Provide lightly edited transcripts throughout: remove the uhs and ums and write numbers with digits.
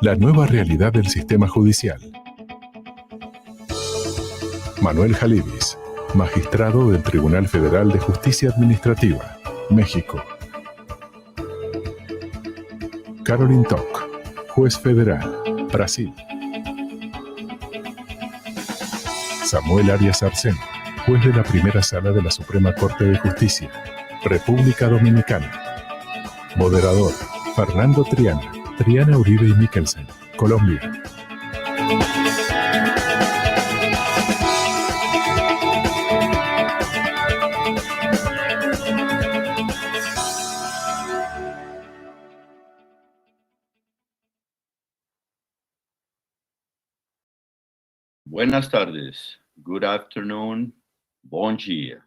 La nueva realidad del sistema judicial. Manuel Jalibis, magistrado del Tribunal Federal de Justicia Administrativa, México. Caroline Toc, juez federal, Brasil. Samuel Arias Arceno, juez de la primera sala de la Suprema Corte de Justicia, República Dominicana. Moderador, Fernando Triana, Triana Uribe y Mikkelsen, Colombia. Buenas tardes. Good afternoon. Bon dia.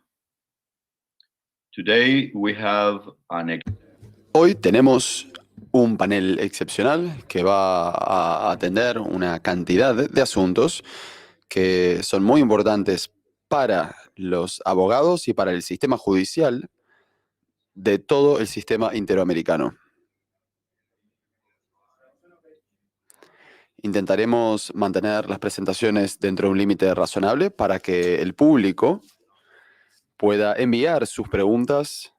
Today we have Hoy tenemos un panel excepcional que va a atender una cantidad de asuntos que son muy importantes para los abogados y para el sistema judicial de todo el sistema interoamericano. Intentaremos mantener las presentaciones dentro de un límite razonable para que el público pueda enviar sus preguntas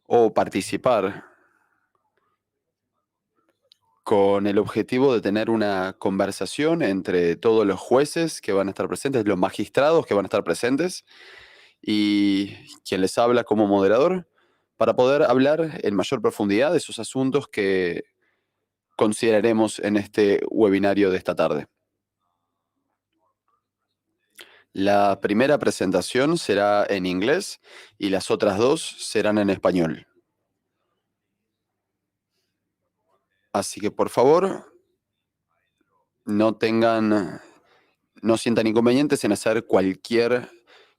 o participar con el objetivo de tener una conversación entre todos los jueces que van a estar presentes, los magistrados que van a estar presentes y quien les habla como moderador para poder hablar en mayor profundidad de esos asuntos que consideraremos en este webinario de esta tarde. La primera presentación será en inglés y las otras dos serán en español. Así que, por favor, no sientan inconvenientes en hacer cualquier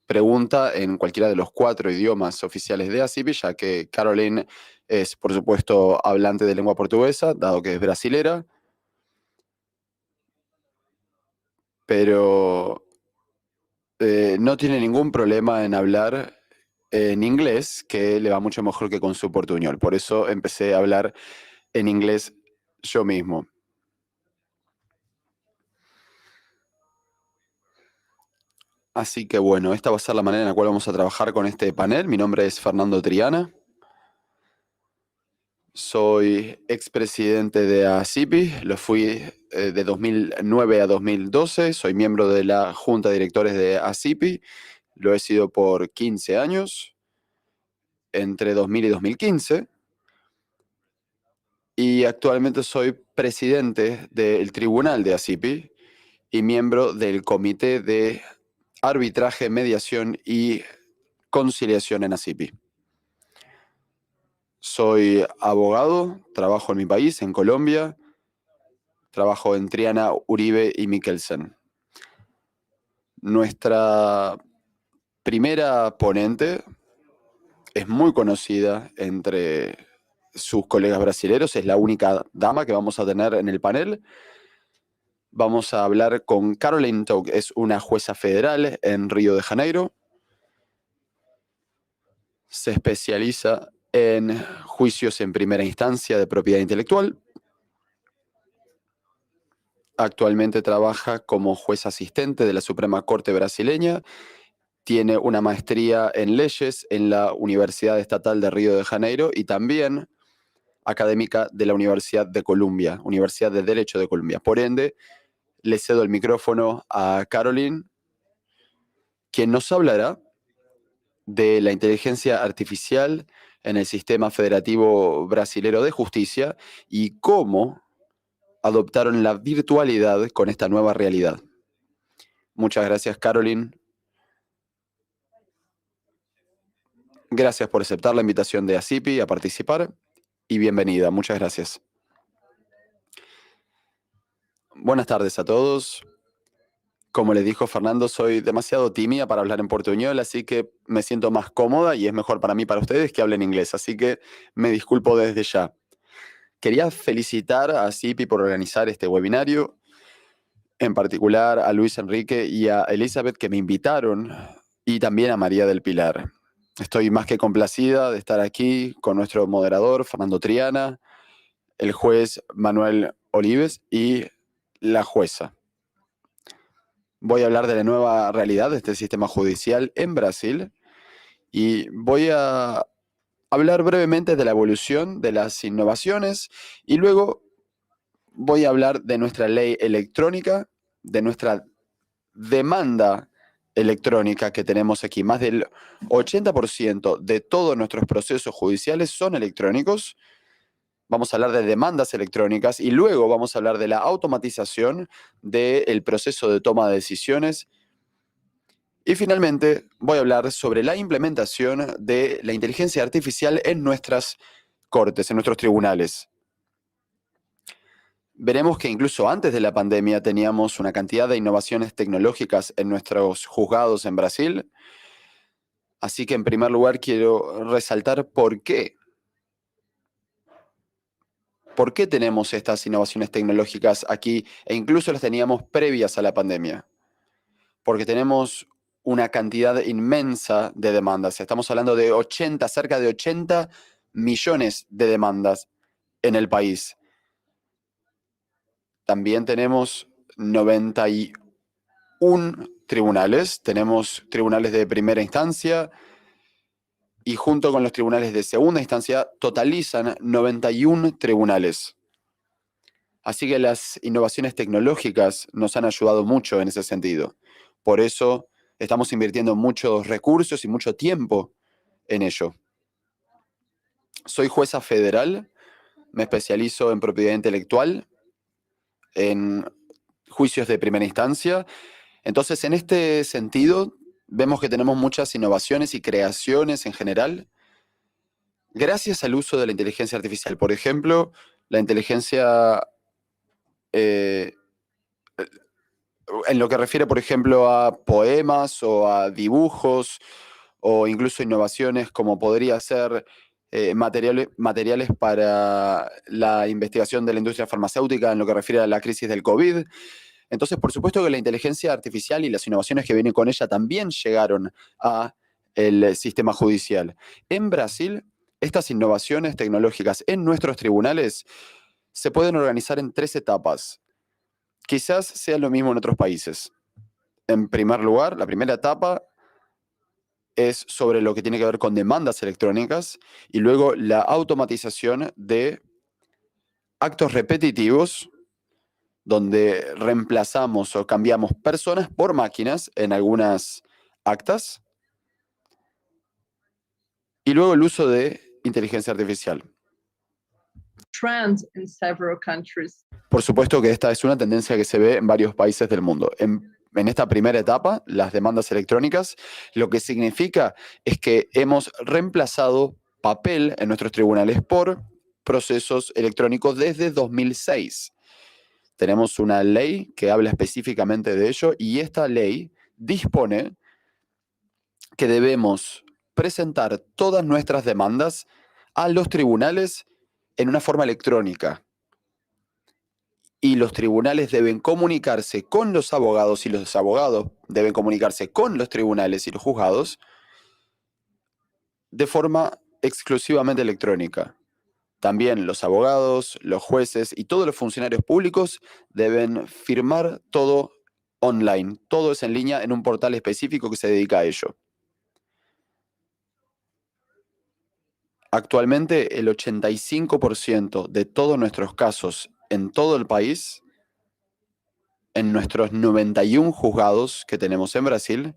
pregunta en cualquiera de los 4 idiomas oficiales de ACIP, ya que Caroline es, por supuesto, hablante de lengua portuguesa, dado que es brasilera, pero no tiene ningún problema en hablar en inglés, que le va mucho mejor que con su portuñol. Por eso empecé a hablar en inglés yo mismo. Así que bueno, esta va a ser la manera en la cual vamos a trabajar con este panel. Mi nombre es Fernando Triana. Soy expresidente de ACIPI, lo fui de 2009 a 2012. Soy miembro de la Junta de Directores de ACIPI. Lo he sido por 15 años, entre 2000 y 2015. Y actualmente soy presidente del Tribunal de ACIPI y miembro del Comité de Arbitraje, Mediación y Conciliación en ACIPI. Soy abogado, trabajo en mi país, en Colombia. Trabajo en Triana, Uribe y Mikkelsen. Nuestra primera ponente es muy conocida entre sus colegas brasileños. Es la única dama que vamos a tener en el panel. Vamos a hablar con Caroline Toc. Es una jueza federal en Río de Janeiro. Se especializa en juicios en primera instancia de propiedad intelectual. Actualmente trabaja como juez asistente de la Suprema Corte brasileña. Tiene una maestría en leyes en la Universidad Estatal de Río de Janeiro y también académica de la Universidad de Columbia, Universidad de Derecho de Columbia. Por ende, le cedo el micrófono a Caroline, quien nos hablará de la inteligencia artificial en el sistema federativo brasilero de justicia y cómo adoptaron la virtualidad con esta nueva realidad. Muchas gracias, Caroline. Gracias por aceptar la invitación de ACIPI a participar y bienvenida. Muchas gracias. Buenas tardes a todos. Como les dijo Fernando, soy demasiado tímida para hablar en portuñol, así que me siento más cómoda y es mejor para mí, para ustedes, que hablen inglés. Así que me disculpo desde ya. Quería felicitar a ACIPI por organizar este webinario, en particular a Luis Enrique y a Elizabeth que me invitaron, y también a María del Pilar. Estoy más que complacida de estar aquí con nuestro moderador, Fernando Triana, el juez Manuel Olives y la jueza. Voy a hablar de la nueva realidad de este sistema judicial en Brasil y voy a hablar brevemente de la evolución de las innovaciones y luego voy a hablar de nuestra ley electrónica, de nuestra demanda electrónica que tenemos aquí. Más del 80% de todos nuestros procesos judiciales son electrónicos. Vamos a hablar de demandas electrónicas y luego vamos a hablar de la automatización del proceso de toma de decisiones. Y finalmente voy a hablar sobre la implementación de la inteligencia artificial en nuestras cortes, en nuestros tribunales. Veremos que incluso antes de la pandemia teníamos una cantidad de innovaciones tecnológicas en nuestros juzgados en Brasil. Así que en primer lugar quiero resaltar por qué. ¿Por qué tenemos estas innovaciones tecnológicas aquí e incluso las teníamos previas a la pandemia? Porque tenemos una cantidad inmensa de demandas. Estamos hablando de cerca de 80 millones de demandas en el país. También tenemos 91 tribunales. Tenemos tribunales de primera instancia y junto con los tribunales de segunda instancia totalizan 91 tribunales. Así que las innovaciones tecnológicas nos han ayudado mucho en ese sentido. Por eso estamos invirtiendo muchos recursos y mucho tiempo en ello. Soy jueza federal, me especializo en propiedad intelectual, en juicios de primera instancia. Entonces, en este sentido, vemos que tenemos muchas innovaciones y creaciones en general, gracias al uso de la inteligencia artificial. Por ejemplo, la inteligencia en lo que refiere, por ejemplo, a poemas o a dibujos o incluso innovaciones como podría ser materiales para la investigación de la industria farmacéutica en lo que refiere a la crisis del COVID. Entonces, por supuesto que la inteligencia artificial y las innovaciones que vienen con ella también llegaron al sistema judicial. En Brasil, estas innovaciones tecnológicas en nuestros tribunales se pueden organizar en 3 etapas. Quizás sea lo mismo en otros países. En primer lugar, la primera etapa es sobre lo que tiene que ver con demandas electrónicas y luego la automatización de actos repetitivos donde reemplazamos o cambiamos personas por máquinas en algunas actas y luego el uso de inteligencia artificial. Trend in several countries. Por supuesto que esta es una tendencia que se ve en varios países del mundo. En esta primera etapa, las demandas electrónicas, lo que significa es que hemos reemplazado papel en nuestros tribunales por procesos electrónicos desde 2006. Tenemos una ley que habla específicamente de ello y esta ley dispone que debemos presentar todas nuestras demandas a los tribunales en una forma electrónica. Y los tribunales deben comunicarse con los abogados y los abogados deben comunicarse con los tribunales y los juzgados de forma exclusivamente electrónica. También los abogados, los jueces y todos los funcionarios públicos deben firmar todo online. Todo es en línea en un portal específico que se dedica a ello. Actualmente, el 85% de todos nuestros casos en todo el país, en nuestros 91 juzgados que tenemos en Brasil,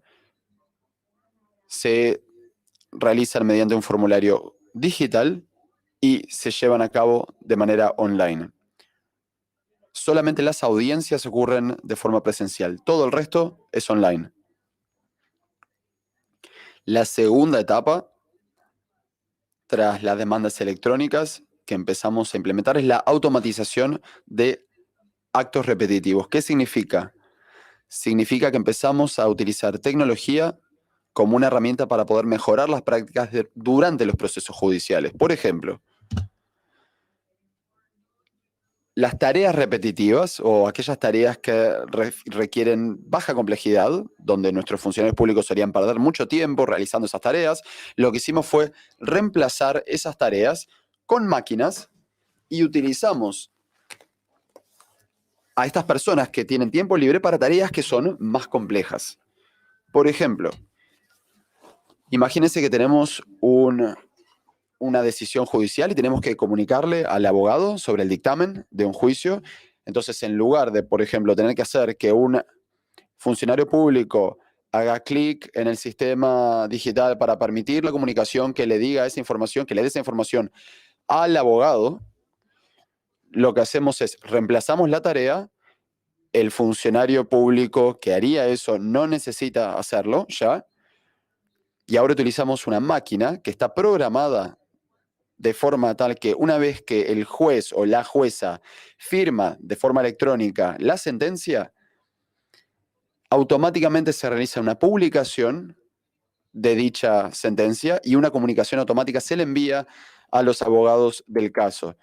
se realizan mediante un formulario digital y se llevan a cabo de manera online. Solamente las audiencias ocurren de forma presencial. Todo el resto es online. La segunda etapa, tras las demandas electrónicas que empezamos a implementar, es la automatización de actos repetitivos. ¿Qué significa? Significa que empezamos a utilizar tecnología como una herramienta para poder mejorar las prácticas durante los procesos judiciales. Por ejemplo, las tareas repetitivas o aquellas tareas que requieren baja complejidad, donde nuestros funcionarios públicos solían perder mucho tiempo realizando esas tareas, lo que hicimos fue reemplazar esas tareas con máquinas y utilizamos a estas personas que tienen tiempo libre para tareas que son más complejas. Por ejemplo, imagínense que tenemos una decisión judicial y tenemos que comunicarle al abogado sobre el dictamen de un juicio. Entonces, en lugar de, por ejemplo, tener que hacer que un funcionario público haga clic en el sistema digital para permitir la comunicación, que le diga esa información, que le dé esa información al abogado, lo que hacemos es reemplazamos la tarea. El funcionario público que haría eso no necesita hacerlo ya. Y ahora utilizamos una máquina que está programada de forma tal que una vez que el juez o la jueza firma de forma electrónica la sentencia, automáticamente se realiza una publicación de dicha sentencia y una comunicación automática se le envía a los abogados del caso.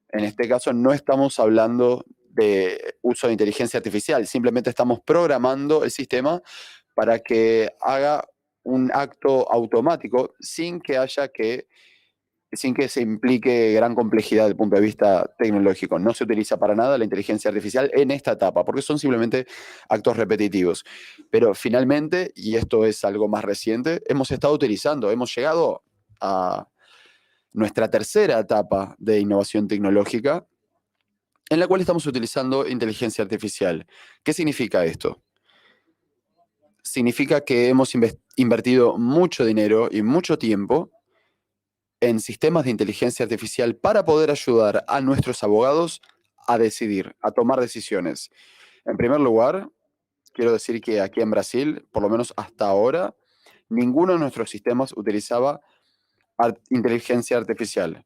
En este caso no estamos hablando de uso de inteligencia artificial, simplemente estamos programando el sistema para que haga un acto automático sin que se implique gran complejidad desde el punto de vista tecnológico. No se utiliza para nada la inteligencia artificial en esta etapa, porque son simplemente actos repetitivos. Pero finalmente, y esto es algo más reciente, hemos llegado a nuestra tercera etapa de innovación tecnológica, en la cual estamos utilizando inteligencia artificial. ¿Qué significa esto? Significa que hemos invertido mucho dinero y mucho tiempo en sistemas de inteligencia artificial para poder ayudar a nuestros abogados a decidir, a tomar decisiones. En primer lugar, quiero decir que aquí en Brasil, por lo menos hasta ahora, ninguno de nuestros sistemas utilizaba inteligencia artificial.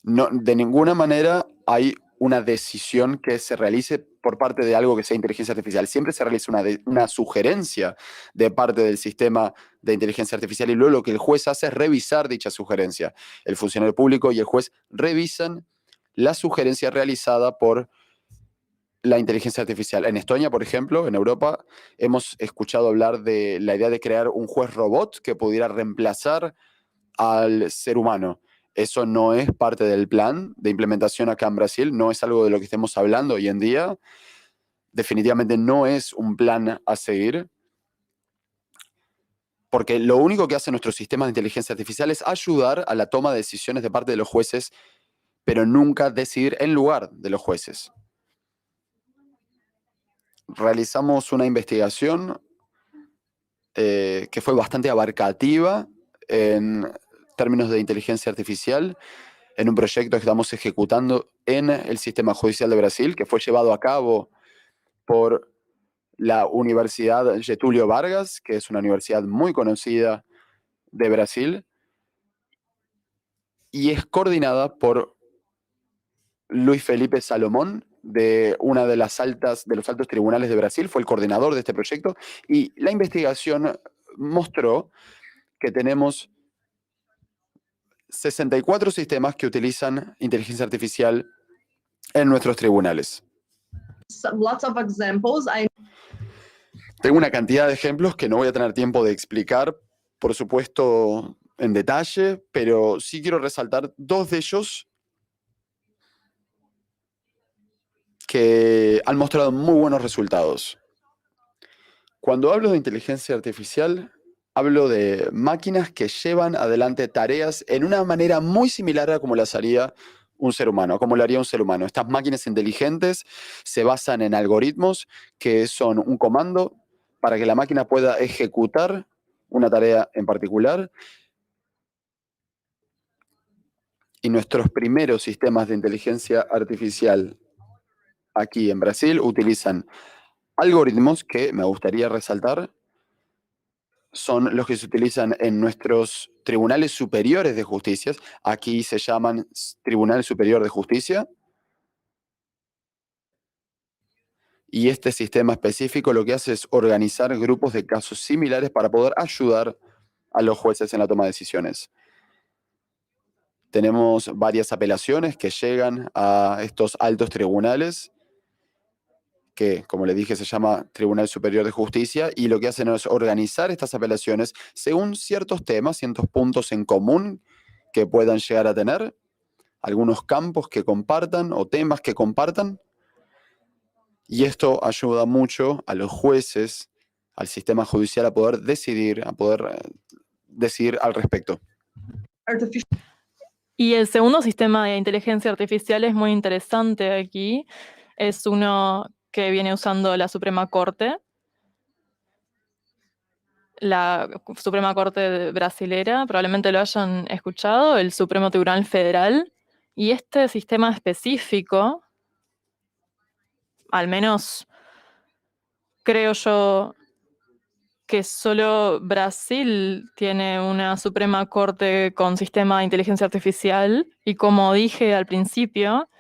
No, de ninguna manera hay una decisión que se realice por parte de algo que sea inteligencia artificial. Siempre se realiza una sugerencia de parte del sistema de inteligencia artificial y luego lo que el juez hace es revisar dicha sugerencia. El funcionario público y el juez revisan la sugerencia realizada por la inteligencia artificial. En Estonia, por ejemplo, en Europa, hemos escuchado hablar de la idea de crear un juez robot que pudiera reemplazar al ser humano. Eso no es parte del plan de implementación acá en Brasil, no es algo de lo que estemos hablando hoy en día. Definitivamente no es un plan a seguir, porque lo único que hacen nuestros sistemas de inteligencia artificial es ayudar a la toma de decisiones de parte de los jueces, pero nunca decidir en lugar de los jueces. Realizamos una investigación que fue bastante abarcativa en términos de inteligencia artificial, en un proyecto que estamos ejecutando en el sistema judicial de Brasil, que fue llevado a cabo por la Universidad Getúlio Vargas, que es una universidad muy conocida de Brasil, y es coordinada por Luis Felipe Salomón, de una de los altos tribunales de Brasil, fue el coordinador de este proyecto, y la investigación mostró que tenemos 64 sistemas que utilizan inteligencia artificial en nuestros tribunales. Lots of examples. Tengo una cantidad de ejemplos que no voy a tener tiempo de explicar, por supuesto, en detalle, pero sí quiero resaltar dos de ellos que han mostrado muy buenos resultados. Cuando hablo de inteligencia artificial, hablo de máquinas que llevan adelante tareas en una manera muy similar a como las haría un ser humano, como lo haría un ser humano. Estas máquinas inteligentes se basan en algoritmos que son un comando para que la máquina pueda ejecutar una tarea en particular. Y nuestros primeros sistemas de inteligencia artificial aquí en Brasil utilizan algoritmos que me gustaría resaltar. Son los que se utilizan en nuestros tribunales superiores de justicia. Aquí se llaman Tribunal Superior de Justicia. Y este sistema específico lo que hace es organizar grupos de casos similares para poder ayudar a los jueces en la toma de decisiones. Tenemos varias apelaciones que llegan a estos altos tribunales, que, como le dije, se llama Tribunal Superior de Justicia, y lo que hacen es organizar estas apelaciones según ciertos temas, ciertos puntos en común que puedan llegar a tener, algunos campos que compartan o temas que compartan, y esto ayuda mucho a los jueces, al sistema judicial a poder decidir, decidir al respecto. Artificial Y el segundo sistema de inteligencia artificial es muy interesante aquí. Es uno que viene usando la Suprema Corte. La Suprema Corte brasilera, probablemente lo hayan escuchado, el Supremo Tribunal Federal. Y este sistema específico, al menos creo yo que solo Brasil tiene una Suprema Corte con sistema de inteligencia artificial, y como dije al principio,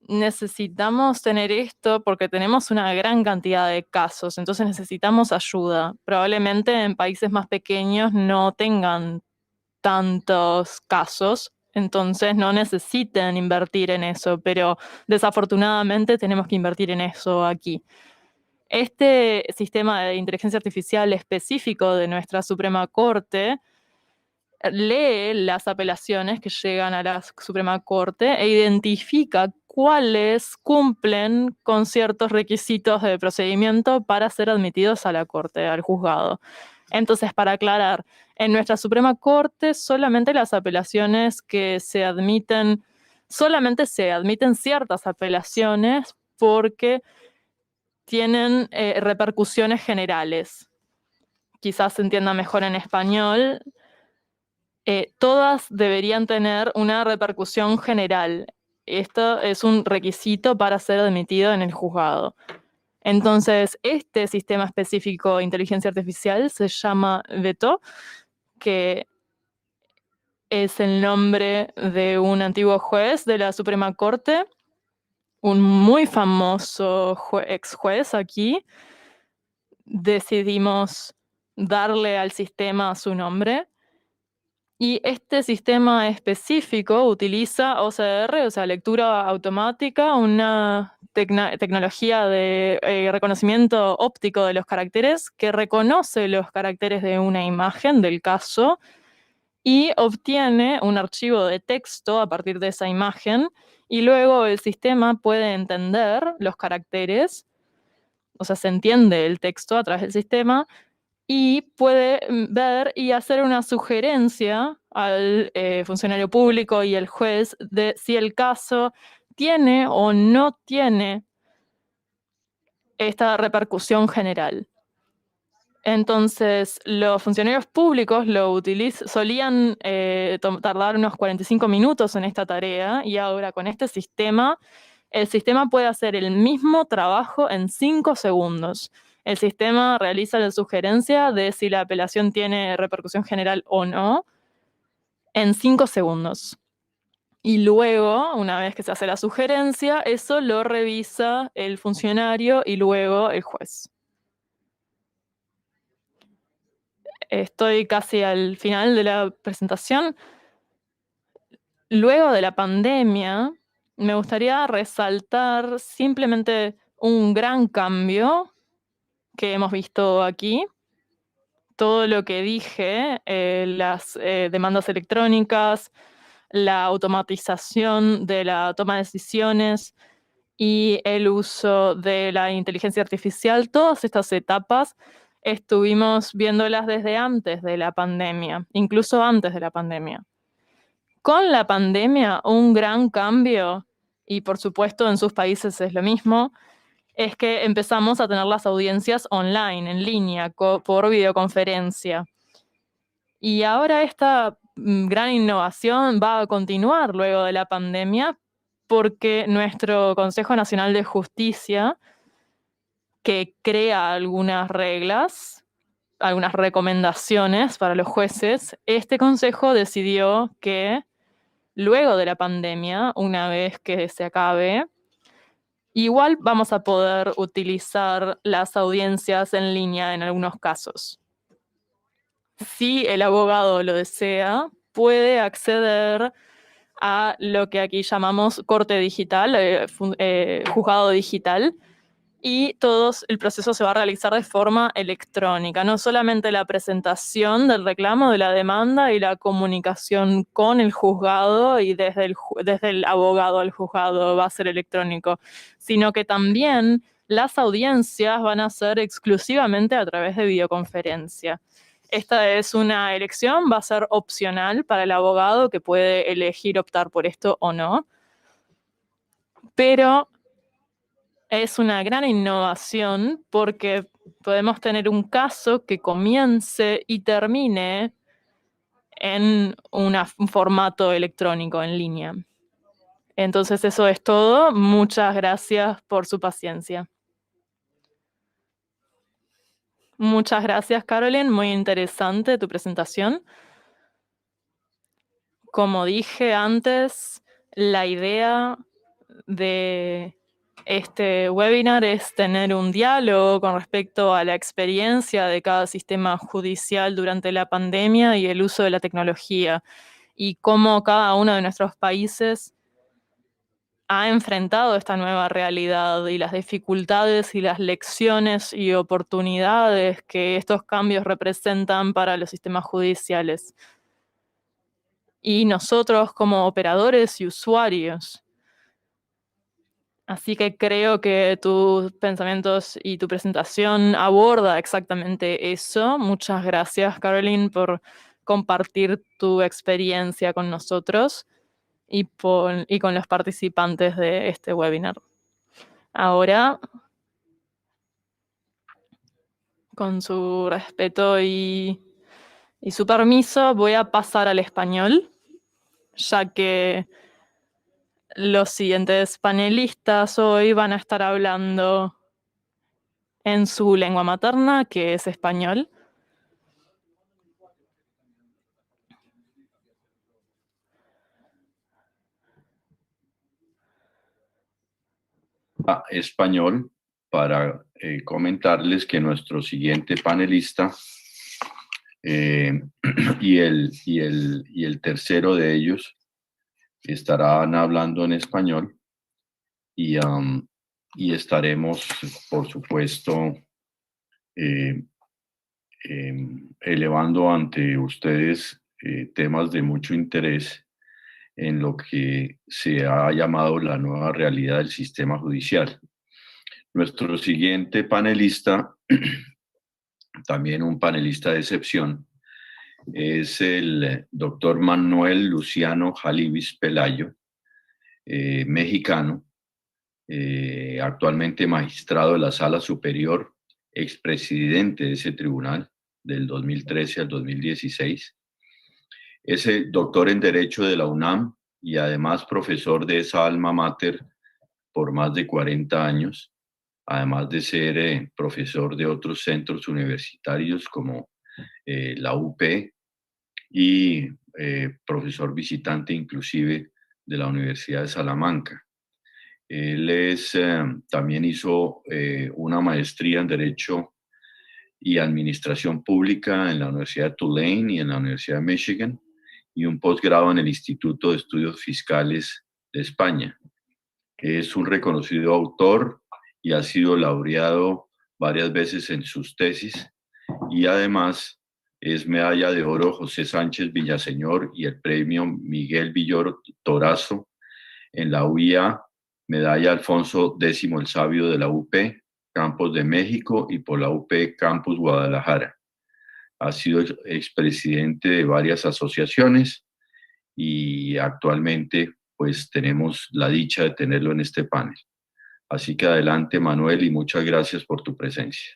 necesitamos tener esto porque tenemos una gran cantidad de casos, entonces necesitamos ayuda. Probablemente en países más pequeños no tengan tantos casos, entonces no necesiten invertir en eso, pero desafortunadamente tenemos que invertir en eso aquí. Este sistema de inteligencia artificial específico de nuestra Suprema Corte lee las apelaciones que llegan a la Suprema Corte e identifica cuáles cumplen con ciertos requisitos de procedimiento para ser admitidos a la Corte, al juzgado. Entonces, para aclarar, en nuestra Suprema Corte solamente las apelaciones que se admiten, solamente se admiten ciertas apelaciones porque tienen repercusiones generales. Quizás se entienda mejor en español. Todas deberían tener una repercusión general. Esto es un requisito para ser admitido en el juzgado. Entonces, este sistema específico de inteligencia artificial se llama Veto, que es el nombre de un antiguo juez de la Suprema Corte, un muy famoso ex juez aquí. Decidimos darle al sistema su nombre. Y este sistema específico utiliza OCR, o sea, lectura automática, una tecnología de reconocimiento óptico de los caracteres que reconoce los caracteres de una imagen del caso y obtiene un archivo de texto a partir de esa imagen, y luego el sistema puede entender los caracteres, o sea, se entiende el texto a través del sistema, y puede ver y hacer una sugerencia al funcionario público y al juez de si el caso tiene o no tiene esta repercusión general. Entonces, los funcionarios públicos solían tardar unos 45 minutos en esta tarea, y ahora con este sistema, el sistema puede hacer el mismo trabajo en 5 segundos. El sistema realiza la sugerencia de si la apelación tiene repercusión general o no en 5 segundos. Y luego, una vez que se hace la sugerencia, eso lo revisa el funcionario y luego el juez. Estoy casi al final de la presentación. Luego de la pandemia, me gustaría resaltar simplemente un gran cambio que hemos visto aquí. Todo lo que dije, las demandas electrónicas, la automatización de la toma de decisiones y el uso de la inteligencia artificial, todas estas etapas estuvimos viéndolas desde antes de la pandemia, incluso antes de la pandemia. Con la pandemia, un gran cambio, y por supuesto en sus países es lo mismo, es que empezamos a tener las audiencias online, en línea, por videoconferencia. Y ahora esta gran innovación va a continuar luego de la pandemia, porque nuestro Consejo Nacional de Justicia, que crea algunas reglas, algunas recomendaciones para los jueces, este consejo decidió que luego de la pandemia, una vez que se acabe, igual vamos a poder utilizar las audiencias en línea en algunos casos. Si el abogado lo desea, puede acceder a lo que aquí llamamos corte digital, juzgado digital, y el proceso se va a realizar de forma electrónica, no solamente la presentación del reclamo, de la demanda y la comunicación con el juzgado y desde el abogado al juzgado va a ser electrónico, sino que también las audiencias van a ser exclusivamente a través de videoconferencia. Esta es una elección, va a ser opcional para el abogado que puede elegir optar por esto o no, pero es una gran innovación porque podemos tener un caso que comience y termine en un formato electrónico en línea. Entonces eso es todo. Muchas gracias por su paciencia. Muchas gracias, Caroline. Muy interesante tu presentación. Como dije antes, la idea de este webinar es tener un diálogo con respecto a la experiencia de cada sistema judicial durante la pandemia y el uso de la tecnología, y cómo cada uno de nuestros países ha enfrentado esta nueva realidad y las dificultades y las lecciones y oportunidades que estos cambios representan para los sistemas judiciales. Y nosotros como operadores y usuarios. Así que creo que tus pensamientos y tu presentación aborda exactamente eso. Muchas gracias, Caroline, por compartir tu experiencia con nosotros y con los participantes de este webinar. Ahora, con su respeto y su permiso, voy a pasar al español, ya que los siguientes panelistas hoy van a estar hablando en su lengua materna, que es español. Español para comentarles que nuestro siguiente panelista y el tercero de ellos estarán hablando en español y estaremos, por supuesto, elevando ante ustedes temas de mucho interés en lo que se ha llamado la nueva realidad del sistema judicial. Nuestro siguiente panelista, también un panelista de excepción, es el doctor Manuel Luciano Jalibis Pelayo, mexicano, actualmente magistrado de la Sala Superior, expresidente de ese tribunal del 2013 al 2016. Es el doctor en Derecho de la UNAM y además profesor de esa alma mater por más de 40 años, además de ser profesor de otros centros universitarios como la UP y profesor visitante inclusive de la Universidad de Salamanca. Él también hizo una maestría en Derecho y Administración Pública en la Universidad de Tulane y en la Universidad de Michigan, y un posgrado en el Instituto de Estudios Fiscales de España. Es un reconocido autor y ha sido laureado varias veces en sus tesis, y además es medalla de oro José Sánchez Villaseñor y el premio Miguel Villoro Torazo en la UIA, medalla Alfonso X el Sabio de la UP, Campos de México, y por la UP Campus Guadalajara. Ha sido expresidente de varias asociaciones y actualmente pues tenemos la dicha de tenerlo en este panel. Así que adelante, Manuel, y muchas gracias por tu presencia.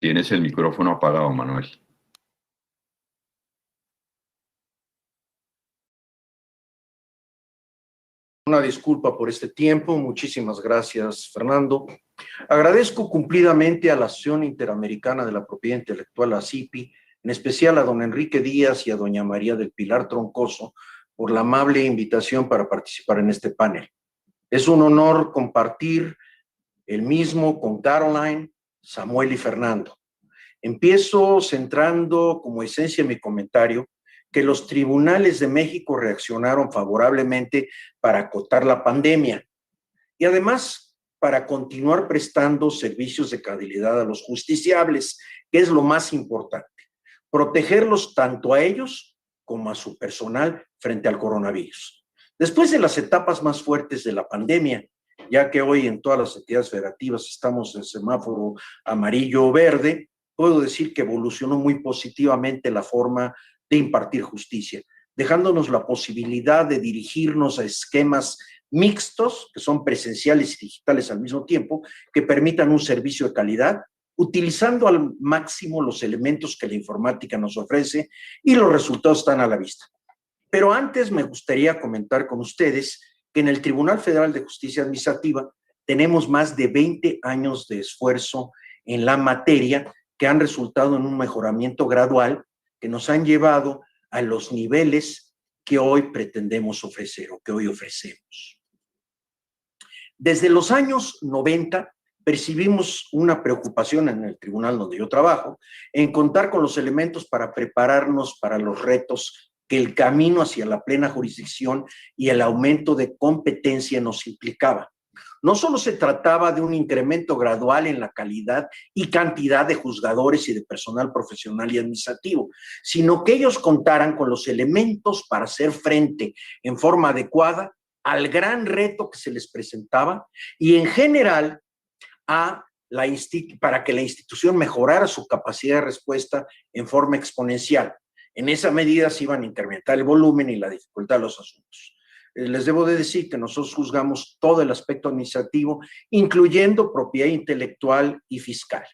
Tienes el micrófono apagado, Manuel. Una disculpa por este tiempo. Muchísimas gracias, Fernando. Agradezco cumplidamente a la Asociación Interamericana de la Propiedad Intelectual, ASIPI, en especial a don Enrique Díaz y a doña María del Pilar Troncoso, por la amable invitación para participar en este panel. Es un honor compartir el mismo con Caroline, Samuel y Fernando. Empiezo centrando como esencia mi comentario que los tribunales de México reaccionaron favorablemente para acotar la pandemia y además para continuar prestando servicios de calidad a los justiciables, que es lo más importante, protegerlos tanto a ellos como a su personal frente al coronavirus. Después de las etapas más fuertes de la pandemia, ya que hoy en todas las entidades federativas estamos en semáforo amarillo o verde, puedo decir que evolucionó muy positivamente la forma de impartir justicia, dejándonos la posibilidad de dirigirnos a esquemas mixtos, que son presenciales y digitales al mismo tiempo, que permitan un servicio de calidad, utilizando al máximo los elementos que la informática nos ofrece, y los resultados están a la vista. Pero antes me gustaría comentar con ustedes que en el Tribunal Federal de Justicia Administrativa tenemos más de 20 años de esfuerzo en la materia que han resultado en un mejoramiento gradual que nos han llevado a los niveles que hoy pretendemos ofrecer o que hoy ofrecemos. Desde los años 90 percibimos una preocupación en el tribunal donde yo trabajo en contar con los elementos para prepararnos para los retos que el camino hacia la plena jurisdicción y el aumento de competencia nos implicaba. No solo se trataba de un incremento gradual en la calidad y cantidad de juzgadores y de personal profesional y administrativo, sino que ellos contaran con los elementos para hacer frente en forma adecuada al gran reto que se les presentaba y en general para que la institución mejorara su capacidad de respuesta en forma exponencial. En esa medida se iban a incrementar el volumen y la dificultad de los asuntos. Les debo de decir que nosotros juzgamos todo el aspecto administrativo, incluyendo propiedad intelectual y fiscal.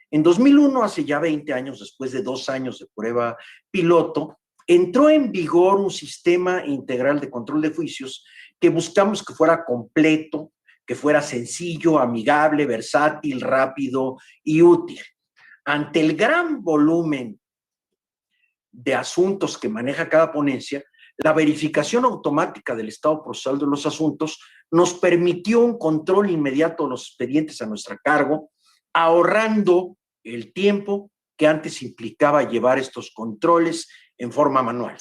En 2001, hace ya 20 años, después de 2 años de prueba piloto, entró en vigor un sistema integral de control de juicios que buscamos que fuera completo, que fuera sencillo, amigable, versátil, rápido y útil. Ante el gran volumen de asuntos que maneja cada ponencia, la verificación automática del estado procesal de los asuntos nos permitió un control inmediato de los expedientes a nuestra cargo, ahorrando el tiempo que antes implicaba llevar estos controles en forma manual.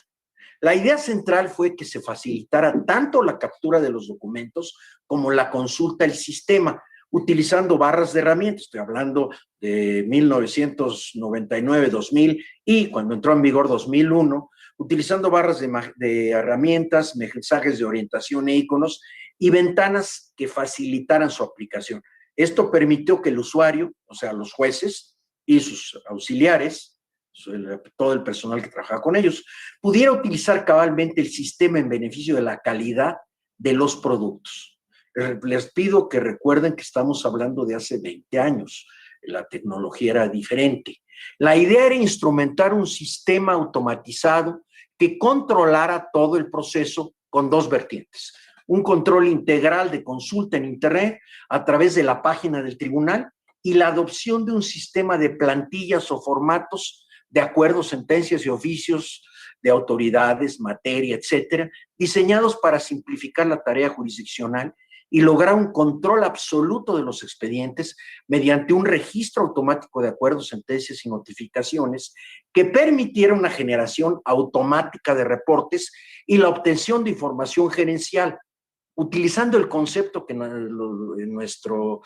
La idea central fue que se facilitara tanto la captura de los documentos como la consulta del sistema, utilizando barras de herramientas. Estoy hablando de 1999, 2000 y cuando entró en vigor 2001, utilizando barras de herramientas, mensajes de orientación e iconos y ventanas que facilitaran su aplicación. Esto permitió que el usuario, o sea, los jueces y sus auxiliares, todo el personal que trabajaba con ellos, pudiera utilizar cabalmente el sistema en beneficio de la calidad de los productos. Les pido que recuerden que estamos hablando de hace 20 años. La tecnología era diferente. La idea era instrumentar un sistema automatizado que controlara todo el proceso con 2 vertientes. Un control integral de consulta en Internet a través de la página del tribunal y la adopción de un sistema de plantillas o formatos de acuerdos, sentencias y oficios de autoridades, materia, etcétera, diseñados para simplificar la tarea jurisdiccional y lograr un control absoluto de los expedientes mediante un registro automático de acuerdos, sentencias y notificaciones que permitiera una generación automática de reportes y la obtención de información gerencial, utilizando el concepto que en nuestro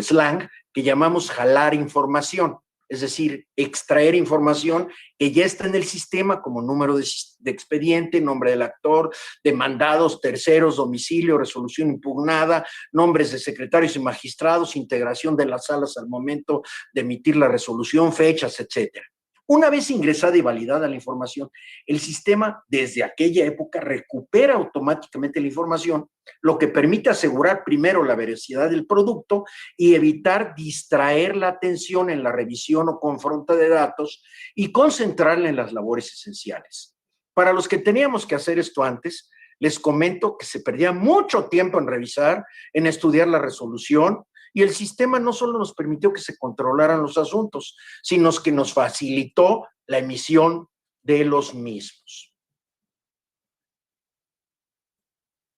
slang que llamamos jalar información. Es decir, extraer información que ya está en el sistema como número de expediente, nombre del actor, demandados, terceros, domicilio, resolución impugnada, nombres de secretarios y magistrados, integración de las salas al momento de emitir la resolución, fechas, etc. Una vez ingresada y validada la información, el sistema desde aquella época recupera automáticamente la información, lo que permite asegurar primero la veracidad del producto y evitar distraer la atención en la revisión o confronta de datos y concentrarla en las labores esenciales. Para los que teníamos que hacer esto antes, les comento que se perdía mucho tiempo en revisar, en estudiar la resolución, y el sistema no solo nos permitió que se controlaran los asuntos, sino que nos facilitó la emisión de los mismos.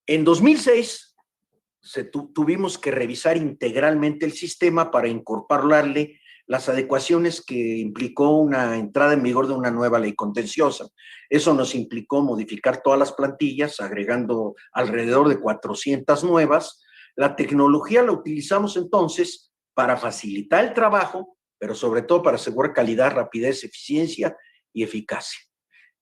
En 2006 tuvimos que revisar integralmente el sistema para incorporarle las adecuaciones que implicó una entrada en vigor de una nueva ley contenciosa. Eso nos implicó modificar todas las plantillas, agregando alrededor de 400 nuevas. La tecnología la utilizamos entonces para facilitar el trabajo, pero sobre todo para asegurar calidad, rapidez, eficiencia y eficacia.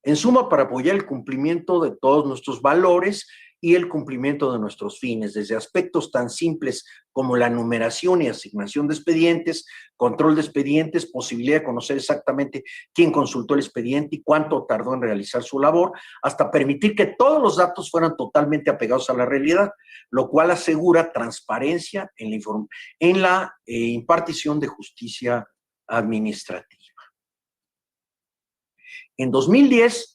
En suma, para apoyar el cumplimiento de todos nuestros valores y el cumplimiento de nuestros fines, desde aspectos tan simples como la numeración y asignación de expedientes, control de expedientes, posibilidad de conocer exactamente quién consultó el expediente y cuánto tardó en realizar su labor, hasta permitir que todos los datos fueran totalmente apegados a la realidad, lo cual asegura transparencia en la impartición de justicia administrativa. En 2010,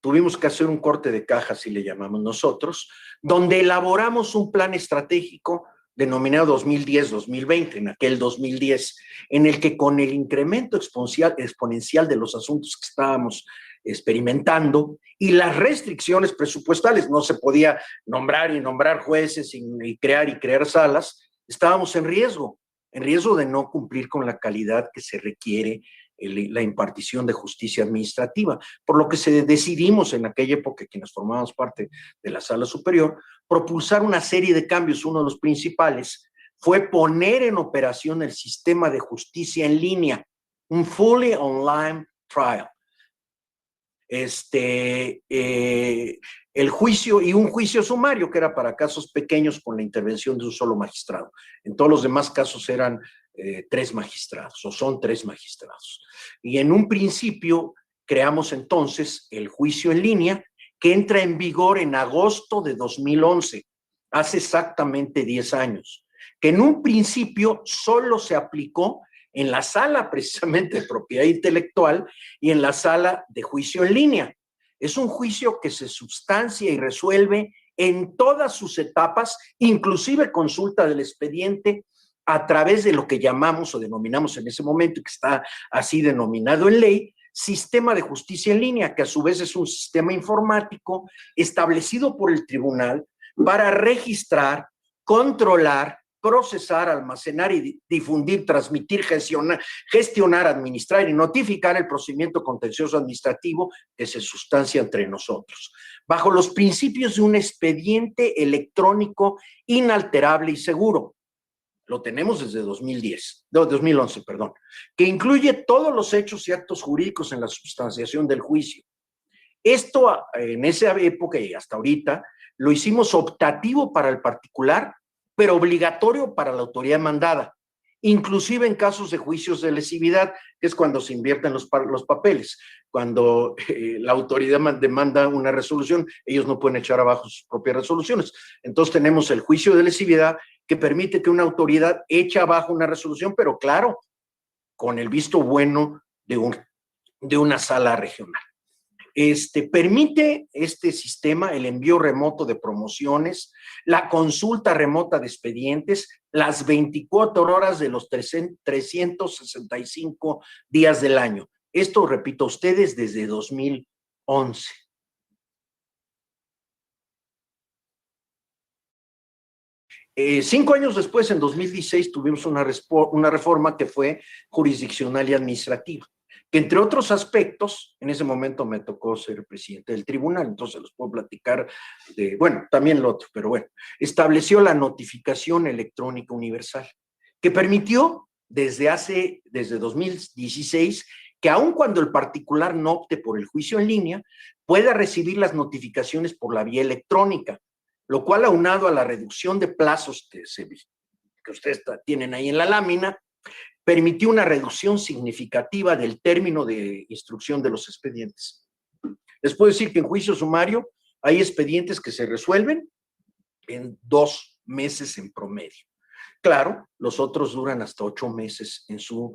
tuvimos que hacer un corte de caja, así le llamamos nosotros, donde elaboramos un plan estratégico denominado 2010-2020, en aquel 2010, en el que con el incremento exponencial de los asuntos que estábamos experimentando y las restricciones presupuestales, no se podía nombrar y nombrar jueces y crear salas, estábamos en riesgo de no cumplir con la calidad que se requiere la impartición de justicia administrativa, por lo que decidimos en aquella época, quienes formábamos parte de la Sala Superior, propulsar una serie de cambios. Uno de los principales fue poner en operación el sistema de justicia en línea, un fully online trial. El juicio y un juicio sumario que era para casos pequeños con la intervención de un solo magistrado. En todos los demás casos eran 3 magistrados o son 3 magistrados. Y en un principio creamos entonces el juicio en línea que entra en vigor en agosto de 2011, hace exactamente 10 años, que en un principio solo se aplicó en la sala precisamente de propiedad intelectual y en la sala de juicio en línea. Es un juicio que se sustancia y resuelve en todas sus etapas, inclusive consulta del expediente a través de lo que llamamos o denominamos en ese momento, que está así denominado en ley, sistema de justicia en línea, que a su vez es un sistema informático establecido por el tribunal para registrar, controlar, procesar, almacenar y difundir, transmitir, gestionar, administrar y notificar el procedimiento contencioso administrativo que se sustancia entre nosotros, bajo los principios de un expediente electrónico inalterable y seguro. Lo tenemos desde 2011, que incluye todos los hechos y actos jurídicos en la sustanciación del juicio. Esto en esa época y hasta ahorita lo hicimos optativo para el particular, pero obligatorio para la autoridad mandada, inclusive en casos de juicios de lesividad, que es cuando se invierten los papeles. Cuando la autoridad demanda una resolución, ellos no pueden echar abajo sus propias resoluciones. Entonces tenemos el juicio de lesividad que permite que una autoridad eche abajo una resolución, pero claro, con el visto bueno de una sala regional. Permite este sistema el envío remoto de promociones, la consulta remota de expedientes, las 24 horas de los 365 días del año. Esto, repito a ustedes, desde 2011. Cinco años después, en 2016, tuvimos una reforma que fue jurisdiccional y administrativa, que entre otros aspectos, en ese momento me tocó ser presidente del tribunal, entonces los puedo platicar también lo otro, pero bueno, estableció la notificación electrónica universal, que permitió desde 2016 que aun cuando el particular no opte por el juicio en línea, pueda recibir las notificaciones por la vía electrónica, lo cual, aunado a la reducción de plazos que ustedes tienen ahí en la lámina, permitió una reducción significativa del término de instrucción de los expedientes. Les puedo decir que en juicio sumario hay expedientes que se resuelven en 2 meses en promedio. Claro, los otros duran hasta 8 meses en su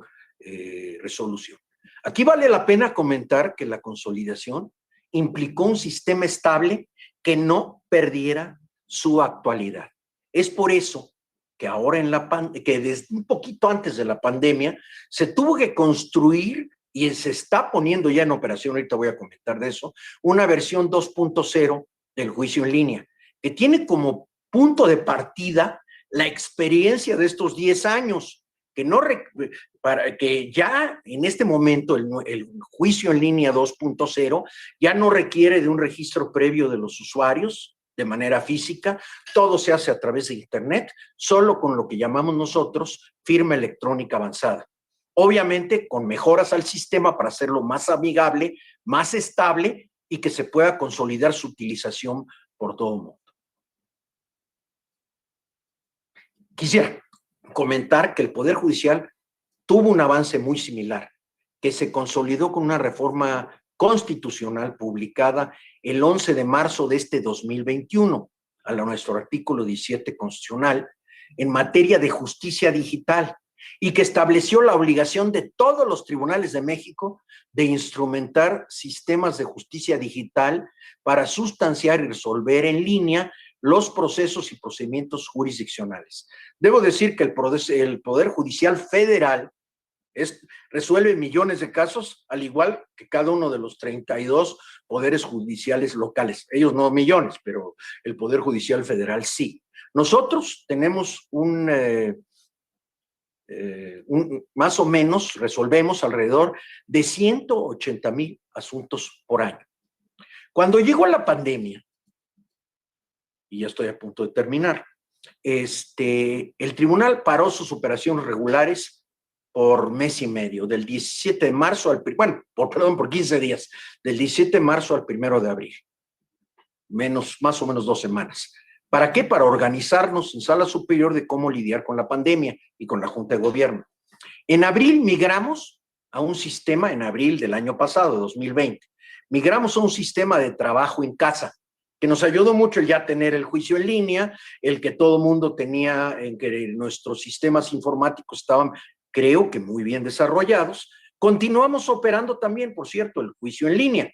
resolución. Aquí vale la pena comentar que la consolidación implicó un sistema estable que no perdiera su actualidad. Es por eso que ahora que desde un poquito antes de la pandemia se tuvo que construir y se está poniendo ya en operación, ahorita voy a comentar de eso, una versión 2.0 del juicio en línea, que tiene como punto de partida la experiencia de estos 10 años, que ya en este momento el juicio en línea 2.0 ya no requiere de un registro previo de los usuarios de manera física, todo se hace a través de Internet, solo con lo que llamamos nosotros firma electrónica avanzada. Obviamente con mejoras al sistema para hacerlo más amigable, más estable y que se pueda consolidar su utilización por todo el mundo. Quisiera comentar que el Poder Judicial tuvo un avance muy similar, que se consolidó con una reforma constitucional publicada el 11 de marzo de este 2021, a nuestro artículo 17 constitucional, en materia de justicia digital, y que estableció la obligación de todos los tribunales de México de instrumentar sistemas de justicia digital para sustanciar y resolver en línea los procesos y procedimientos jurisdiccionales. Debo decir que el Poder Judicial Federal resuelve millones de casos, al igual que cada uno de los 32 poderes judiciales locales. Ellos no millones, pero el Poder Judicial Federal sí. Nosotros tenemos más o menos, resolvemos alrededor de 180,000 asuntos por año. Cuando llegó la pandemia, y ya estoy a punto de terminar, el tribunal paró sus operaciones regulares por mes y medio, del 17 de marzo al, por 15 días, del 17 de marzo al 1 de abril, más o menos 2 semanas. ¿Para qué? Para organizarnos en sala superior de cómo lidiar con la pandemia y con la Junta de Gobierno. En abril migramos a un sistema, en abril del año pasado, 2020, migramos a un sistema de trabajo en casa, que nos ayudó mucho el ya tener el juicio en línea, el que todo mundo tenía, en que nuestros sistemas informáticos estaban, creo que muy bien desarrollados. Continuamos operando también, por cierto, el juicio en línea.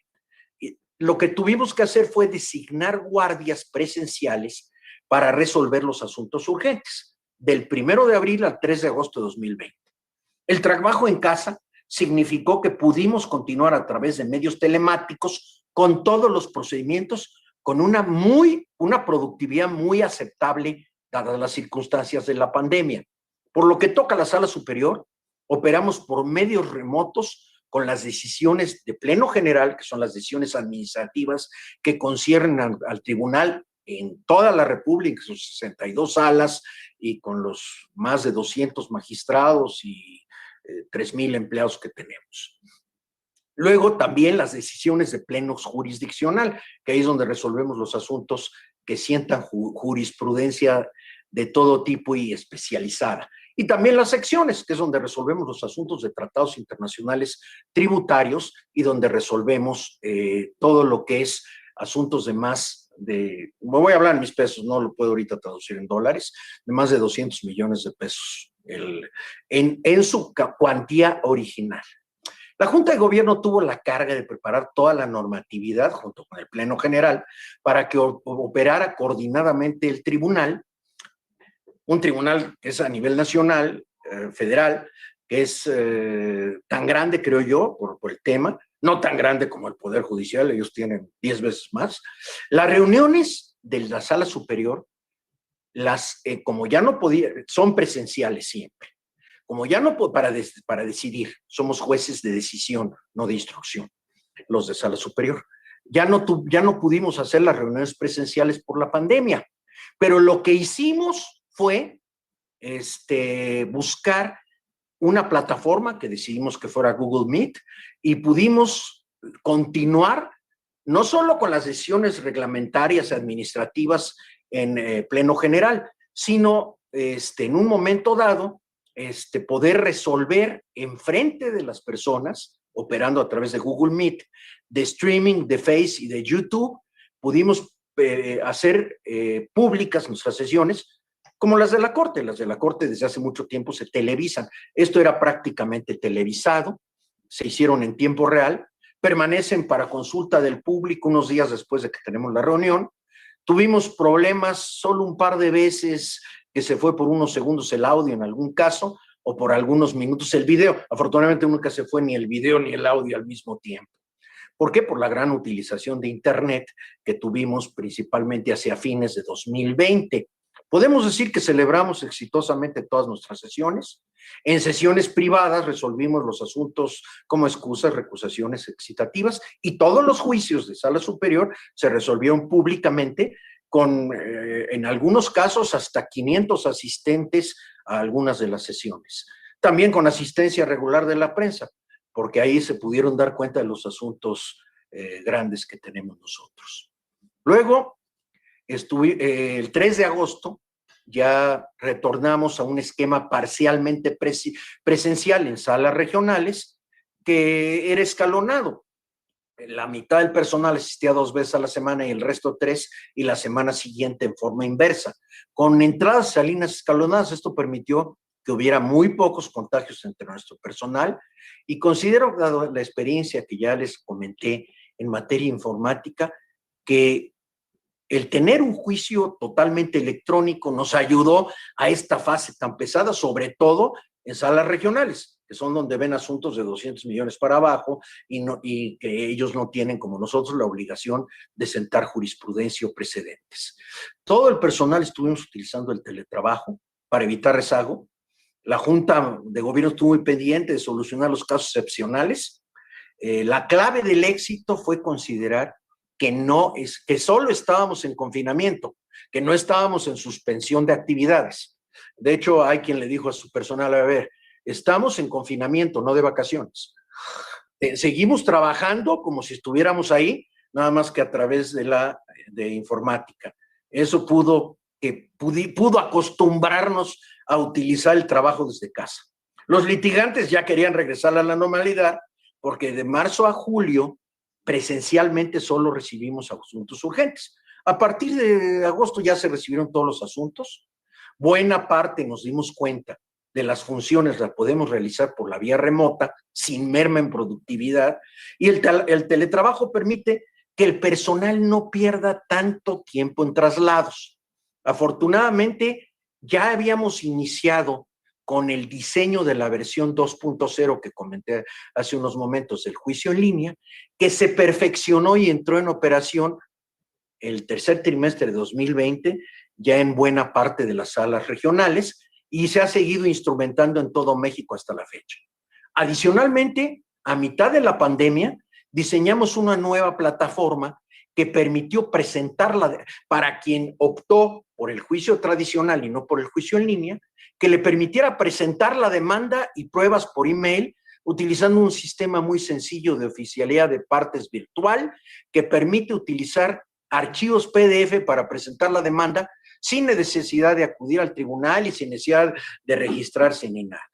Lo que tuvimos que hacer fue designar guardias presenciales para resolver los asuntos urgentes, del 1 de abril al 3 de agosto de 2020. El trabajo en casa significó que pudimos continuar a través de medios telemáticos con todos los procedimientos, con una productividad muy aceptable dadas las circunstancias de la pandemia. Por lo que toca a la sala superior, operamos por medios remotos con las decisiones de pleno general, que son las decisiones administrativas que conciernen al tribunal en toda la República, sus 62 salas y con los más de 200 magistrados y 3,000 empleados que tenemos. Luego también las decisiones de pleno jurisdiccional, que ahí es donde resolvemos los asuntos que sientan jurisprudencia de todo tipo y especializada. Y también las secciones, que es donde resolvemos los asuntos de tratados internacionales tributarios y donde resolvemos todo lo que es asuntos me voy a hablar en mis pesos, no lo puedo ahorita traducir en dólares, de más de 200 millones de pesos en su cuantía original. La Junta de Gobierno tuvo la carga de preparar toda la normatividad junto con el Pleno General para que operara coordinadamente el tribunal, un tribunal que es a nivel nacional, federal, que es tan grande, creo yo, por el tema, no tan grande como el Poder Judicial, ellos tienen 10 veces más. Las reuniones de la sala superior, como ya no podía, son presenciales siempre. Como ya no para decidir, somos jueces de decisión, no de instrucción, los de sala superior. Ya no pudimos hacer las reuniones presenciales por la pandemia, pero lo que hicimos fue buscar una plataforma que decidimos que fuera Google Meet y pudimos continuar no solo con las decisiones reglamentarias administrativas en pleno general, sino en un momento dado poder resolver enfrente de las personas, operando a través de Google Meet, de streaming, de Face y de YouTube. Pudimos hacer públicas nuestras sesiones, como las de la Corte. Las de la Corte desde hace mucho tiempo se televisan. Esto era prácticamente televisado, se hicieron en tiempo real, permanecen para consulta del público unos días después de que tenemos la reunión. Tuvimos problemas solo un par de veces, que se fue por unos segundos el audio en algún caso, o por algunos minutos el video. Afortunadamente nunca se fue ni el video ni el audio al mismo tiempo. ¿Por qué? Por la gran utilización de Internet que tuvimos principalmente hacia fines de 2020. Podemos decir que celebramos exitosamente todas nuestras sesiones. En sesiones privadas resolvimos los asuntos como excusas, recusaciones excitativas, y todos los juicios de sala superior se resolvieron públicamente con, en algunos casos, hasta 500 asistentes a algunas de las sesiones. También con asistencia regular de la prensa, porque ahí se pudieron dar cuenta de los asuntos grandes que tenemos nosotros. Luego, el 3 de agosto, ya retornamos a un esquema parcialmente presencial en salas regionales, que era escalonado. La mitad del personal asistía 2 veces a la semana y el resto 3, y la semana siguiente en forma inversa. Con entradas y salidas escalonadas, esto permitió que hubiera muy pocos contagios entre nuestro personal, y considero, dado la experiencia que ya les comenté en materia informática, que el tener un juicio totalmente electrónico nos ayudó a esta fase tan pesada, sobre todo en salas regionales, que son donde ven asuntos de 200 millones para abajo, y que ellos no tienen, como nosotros, la obligación de sentar jurisprudencia o precedentes. Todo el personal estuvimos utilizando el teletrabajo para evitar rezago. La Junta de Gobierno estuvo muy pendiente de solucionar los casos excepcionales. La clave del éxito fue considerar que solo estábamos en confinamiento, que no estábamos en suspensión de actividades. De hecho, hay quien le dijo a su personal: a ver, estamos en confinamiento, no de vacaciones. Seguimos trabajando como si estuviéramos ahí, nada más que a través de informática. Eso pudo acostumbrarnos a utilizar el trabajo desde casa. Los litigantes ya querían regresar a la normalidad, porque de marzo a julio presencialmente solo recibimos asuntos urgentes. A partir de agosto ya se recibieron todos los asuntos. Buena parte nos dimos cuenta de las funciones las podemos realizar por la vía remota, sin merma en productividad, y el teletrabajo permite que el personal no pierda tanto tiempo en traslados. Afortunadamente, ya habíamos iniciado con el diseño de la versión 2.0 que comenté hace unos momentos del juicio en línea, que se perfeccionó y entró en operación el tercer trimestre de 2020, ya en buena parte de las salas regionales, y se ha seguido instrumentando en todo México hasta la fecha. Adicionalmente, a mitad de la pandemia, diseñamos una nueva plataforma que permitió presentarla para quien optó por el juicio tradicional y no por el juicio en línea, que le permitiera presentar la demanda y pruebas por email, utilizando un sistema muy sencillo de oficialidad de partes virtual, que permite utilizar archivos PDF para presentar la demanda sin necesidad de acudir al tribunal y sin necesidad de registrarse ni nada.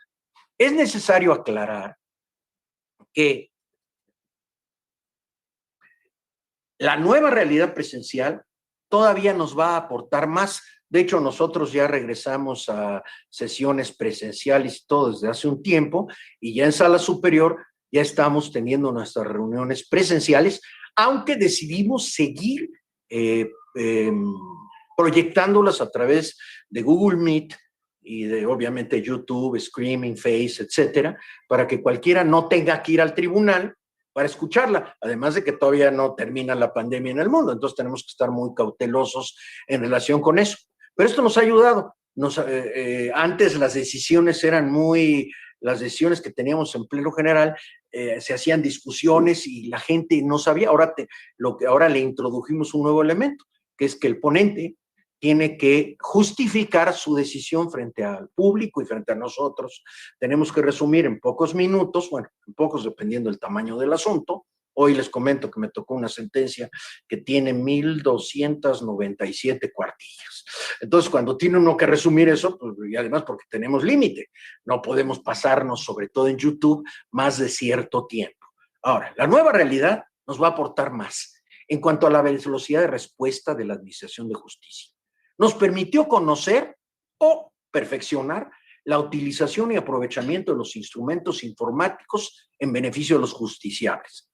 Es necesario aclarar que la nueva realidad presencial todavía nos va a aportar más. De hecho, nosotros ya regresamos a sesiones presenciales y todo desde hace un tiempo, y ya en sala superior ya estamos teniendo nuestras reuniones presenciales, aunque decidimos seguir proyectándolas a través de Google Meet y de, obviamente, YouTube, Streaming, Face, etcétera, para que cualquiera no tenga que ir al tribunal para escucharla, además de que todavía no termina la pandemia en el mundo, entonces tenemos que estar muy cautelosos en relación con eso. Pero esto nos ha ayudado. Antes las decisiones las decisiones que teníamos en pleno general, se hacían discusiones y la gente no sabía. Ahora le introdujimos un nuevo elemento, que es que el ponente tiene que justificar su decisión frente al público y frente a nosotros. Tenemos que resumir en pocos minutos, bueno, en pocos dependiendo del tamaño del asunto, Hoy les comento que me tocó una sentencia que tiene 1,297 cuartillas. Entonces, cuando tiene uno que resumir eso, pues, y además porque tenemos límite, no podemos pasarnos, sobre todo en YouTube, más de cierto tiempo. Ahora, la nueva realidad nos va a aportar más en cuanto a la velocidad de respuesta de la Administración de Justicia. Nos permitió conocer o perfeccionar la utilización y aprovechamiento de los instrumentos informáticos en beneficio de los justiciables.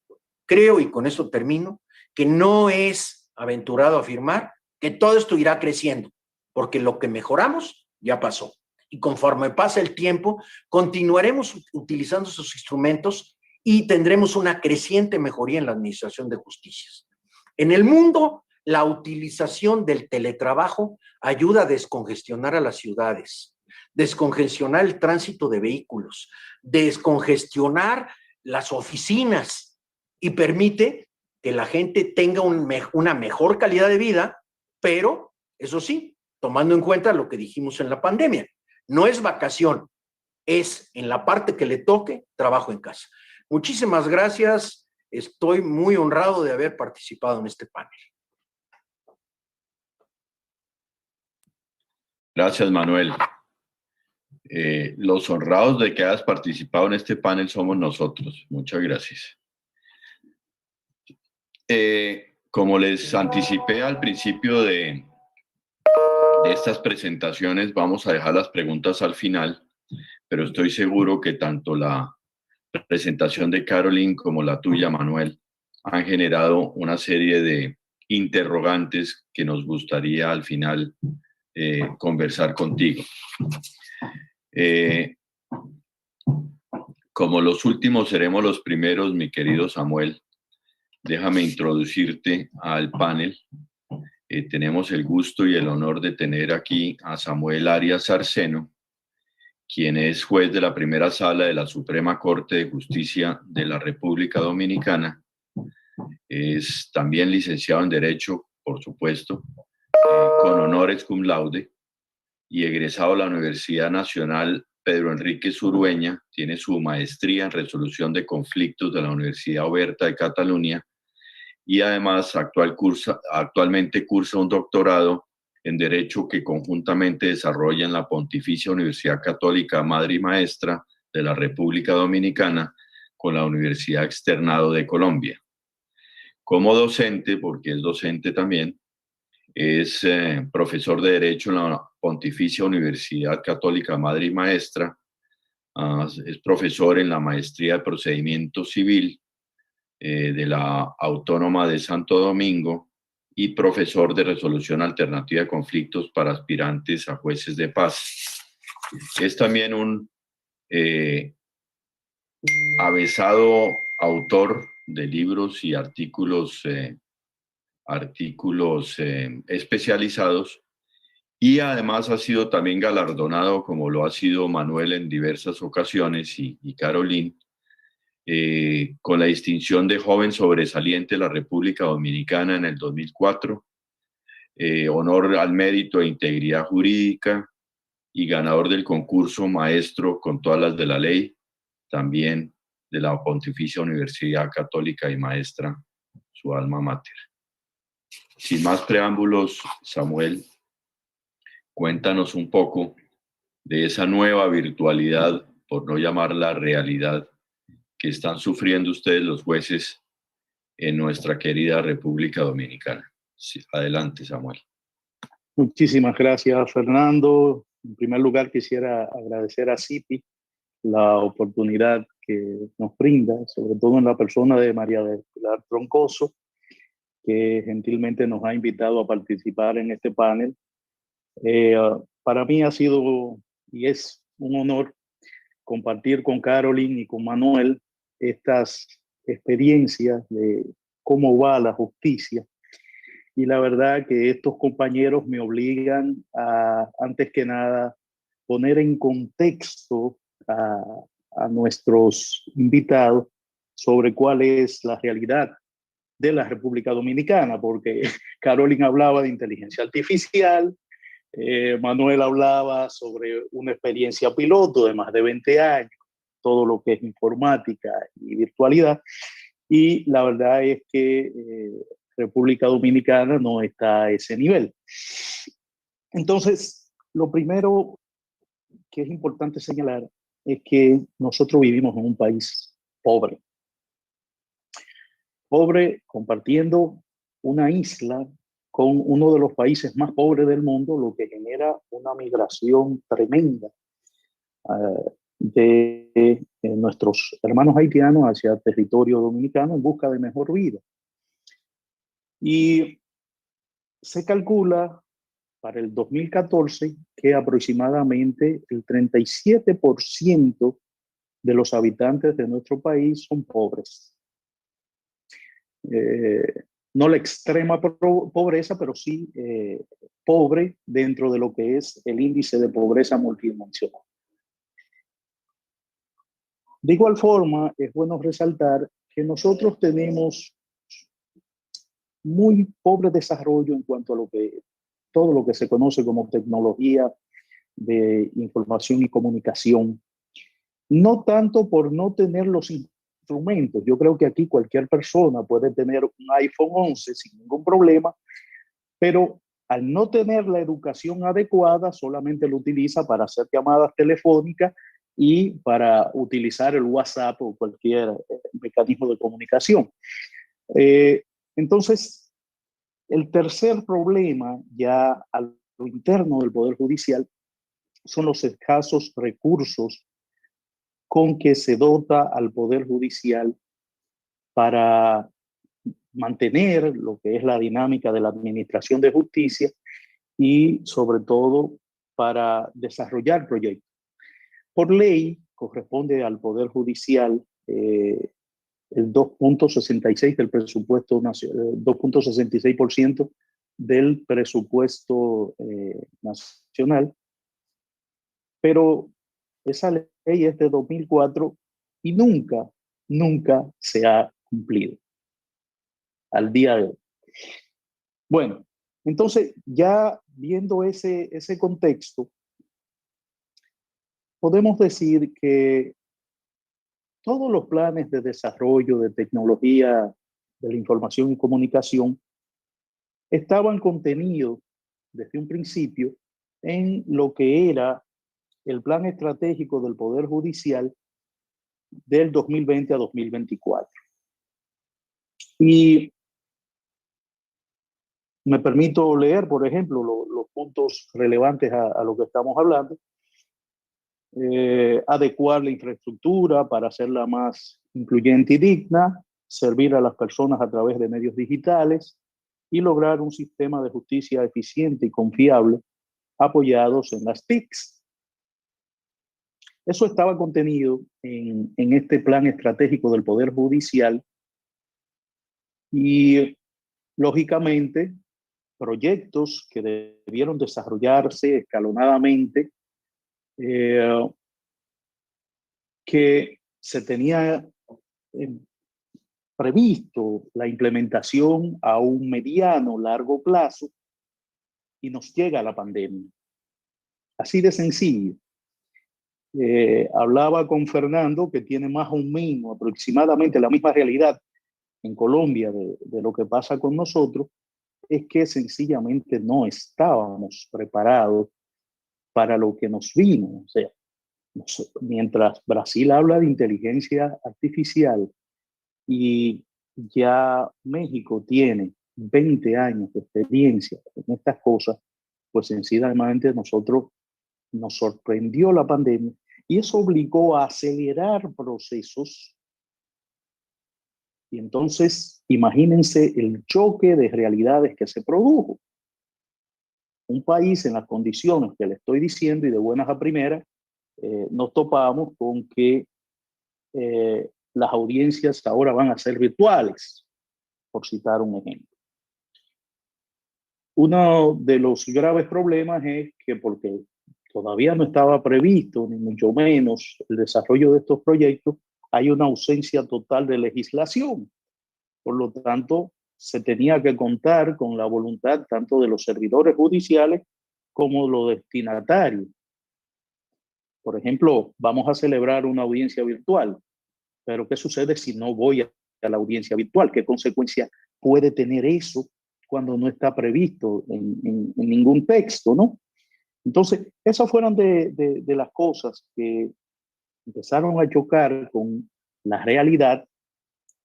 Creo, y con esto termino, que no es aventurado afirmar que todo esto irá creciendo, porque lo que mejoramos ya pasó. Y conforme pasa el tiempo, continuaremos utilizando esos instrumentos y tendremos una creciente mejoría en la administración de justicias. En el mundo, la utilización del teletrabajo ayuda a descongestionar a las ciudades, descongestionar el tránsito de vehículos, descongestionar las oficinas y permite que la gente tenga una mejor calidad de vida, pero, eso sí, tomando en cuenta lo que dijimos en la pandemia, no es vacación, es en la parte que le toque, trabajo en casa. Muchísimas gracias, estoy muy honrado de haber participado en este panel. Gracias, Manuel. Los honrados de que hayas participado en este panel somos nosotros. Muchas gracias. Como les anticipé al principio de estas presentaciones, vamos a dejar las preguntas al final, pero estoy seguro que tanto la presentación de Caroline como la tuya, Manuel, han generado una serie de interrogantes que nos gustaría al final conversar contigo. Como los últimos seremos los primeros, mi querido Samuel, déjame introducirte al panel. Tenemos el gusto y el honor de tener aquí a Samuel Arias Arseno, quien es juez de la primera sala de la Suprema Corte de Justicia de la República Dominicana. Es también licenciado en Derecho, por supuesto, con honores cum laude, y egresado de la Universidad Nacional Pedro Enrique Urueña. Tiene su maestría en resolución de conflictos de la Universidad Oberta de Cataluña y además actualmente cursa un doctorado en Derecho que conjuntamente desarrolla en la Pontificia Universidad Católica Madre y Maestra de la República Dominicana con la Universidad Externado de Colombia. Como docente, porque es docente también, es profesor de Derecho en la Pontificia Universidad Católica Madre y Maestra, es profesor en la Maestría de Procedimiento Civil de la Autónoma de Santo Domingo y profesor de Resolución Alternativa de Conflictos para aspirantes a jueces de paz. Es también un avesado autor de libros y artículos especializados, y además ha sido también galardonado, como lo ha sido Manuel en diversas ocasiones y Caroline, con la distinción de joven sobresaliente de la República Dominicana en el 2004, honor al mérito e integridad jurídica y ganador del concurso Maestro con todas las de la ley, también de la Pontificia Universidad Católica y Maestra, su alma mater. Sin más preámbulos, Samuel, cuéntanos un poco de esa nueva virtualidad, por no llamarla realidad, que están sufriendo ustedes los jueces en nuestra querida República Dominicana. Sí, adelante, Samuel. Muchísimas gracias, Fernando. En primer lugar, quisiera agradecer a CIPI la oportunidad que nos brinda, sobre todo en la persona de María del Pilar Troncoso, que gentilmente nos ha invitado a participar en este panel. Para mí ha sido y es un honor compartir con Caroline y con Manuel estas experiencias de cómo va la justicia. Y la verdad que estos compañeros me obligan a, antes que nada, poner en contexto a nuestros invitados sobre cuál es la realidad de la República Dominicana, porque Caroline hablaba de inteligencia artificial, Manuel hablaba sobre una experiencia piloto de más de 20 años, todo lo que es informática y virtualidad. Y la verdad es que República Dominicana no está a ese nivel. Entonces, lo primero que es importante señalar es que nosotros vivimos en un país pobre. Pobre compartiendo una isla con uno de los países más pobres del mundo, lo que genera una migración tremenda de nuestros hermanos haitianos hacia el territorio dominicano en busca de mejor vida. Y se calcula para el 2014 que aproximadamente el 37% de los habitantes de nuestro país son pobres. No la extrema pobreza, pero sí pobre dentro de lo que es el índice de pobreza multidimensional. De igual forma, es bueno resaltar que nosotros tenemos muy pobre desarrollo en cuanto a todo lo que se conoce como tecnología de información y comunicación. No tanto por no tener los instrumentos. Yo creo que aquí cualquier persona puede tener un iPhone 11 sin ningún problema, pero al no tener la educación adecuada, solamente lo utiliza para hacer llamadas telefónicas y para utilizar el WhatsApp o cualquier mecanismo de comunicación. Entonces, el tercer problema ya a lo interno del Poder Judicial son los escasos recursos con que se dota al Poder Judicial para mantener lo que es la dinámica de la administración de justicia y sobre todo para desarrollar proyectos. Por ley corresponde al Poder Judicial el 2.66% del presupuesto nacional, 2.66% del presupuesto nacional, pero esa ley es de 2004 y nunca se ha cumplido al día de hoy. Bueno, entonces ya viendo ese contexto, podemos decir que todos los planes de desarrollo de tecnología de la información y comunicación estaban contenidos desde un principio en lo que era el plan estratégico del Poder Judicial del 2020 a 2024. Y me permito leer, por ejemplo, los puntos relevantes a lo que estamos hablando. Adecuar la infraestructura para hacerla más incluyente y digna, servir a las personas a través de medios digitales y lograr un sistema de justicia eficiente y confiable apoyados en las TICs. Eso estaba contenido en este plan estratégico del Poder Judicial y, lógicamente, proyectos que debieron desarrollarse escalonadamente, que se tenía previsto la implementación a un mediano, largo plazo, y nos llega la pandemia. Así de sencillo. Hablaba con Fernando, que tiene más o menos aproximadamente la misma realidad en Colombia de lo que pasa con nosotros, es que sencillamente no estábamos preparados para lo que nos vino. O sea, mientras Brasil habla de inteligencia artificial y ya México tiene 20 años de experiencia en estas cosas, pues sencillamente nosotros nos sorprendió la pandemia y eso obligó a acelerar procesos. Y entonces, imagínense el choque de realidades que se produjo. Un país en las condiciones que le estoy diciendo y de buenas a primeras, nos topamos con que las audiencias ahora van a ser virtuales, por citar un ejemplo. Uno de los graves problemas es que porque todavía no estaba previsto, ni mucho menos, el desarrollo de estos proyectos, hay una ausencia total de legislación. Por lo tanto, se tenía que contar con la voluntad tanto de los servidores judiciales como los destinatarios. Por ejemplo, vamos a celebrar una audiencia virtual, pero ¿qué sucede si no voy la audiencia virtual. ¿Qué consecuencia puede tener eso cuando no está previsto en ningún texto, ¿no? Entonces, esas fueron de las cosas que empezaron a chocar con la realidad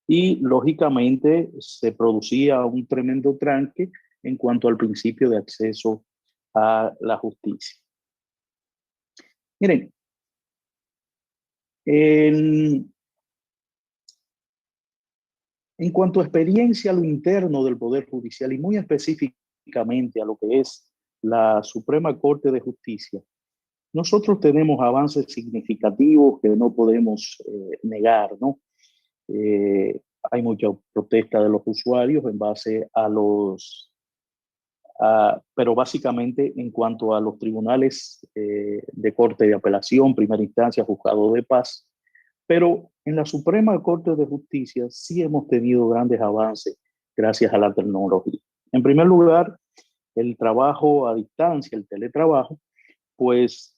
y, lógicamente, se producía un tremendo tranque en cuanto al principio de acceso a la justicia. Miren, en cuanto a experiencia a lo interno del Poder Judicial y muy específicamente a lo que es la Suprema Corte de Justicia, nosotros tenemos avances significativos que no podemos negar, ¿no? Hay mucha protesta de los usuarios en base a pero básicamente en cuanto a los tribunales de corte de apelación, primera instancia, juzgado de paz. Pero en la Suprema Corte de Justicia sí hemos tenido grandes avances gracias a la tecnología. En primer lugar, el trabajo a distancia, el teletrabajo, pues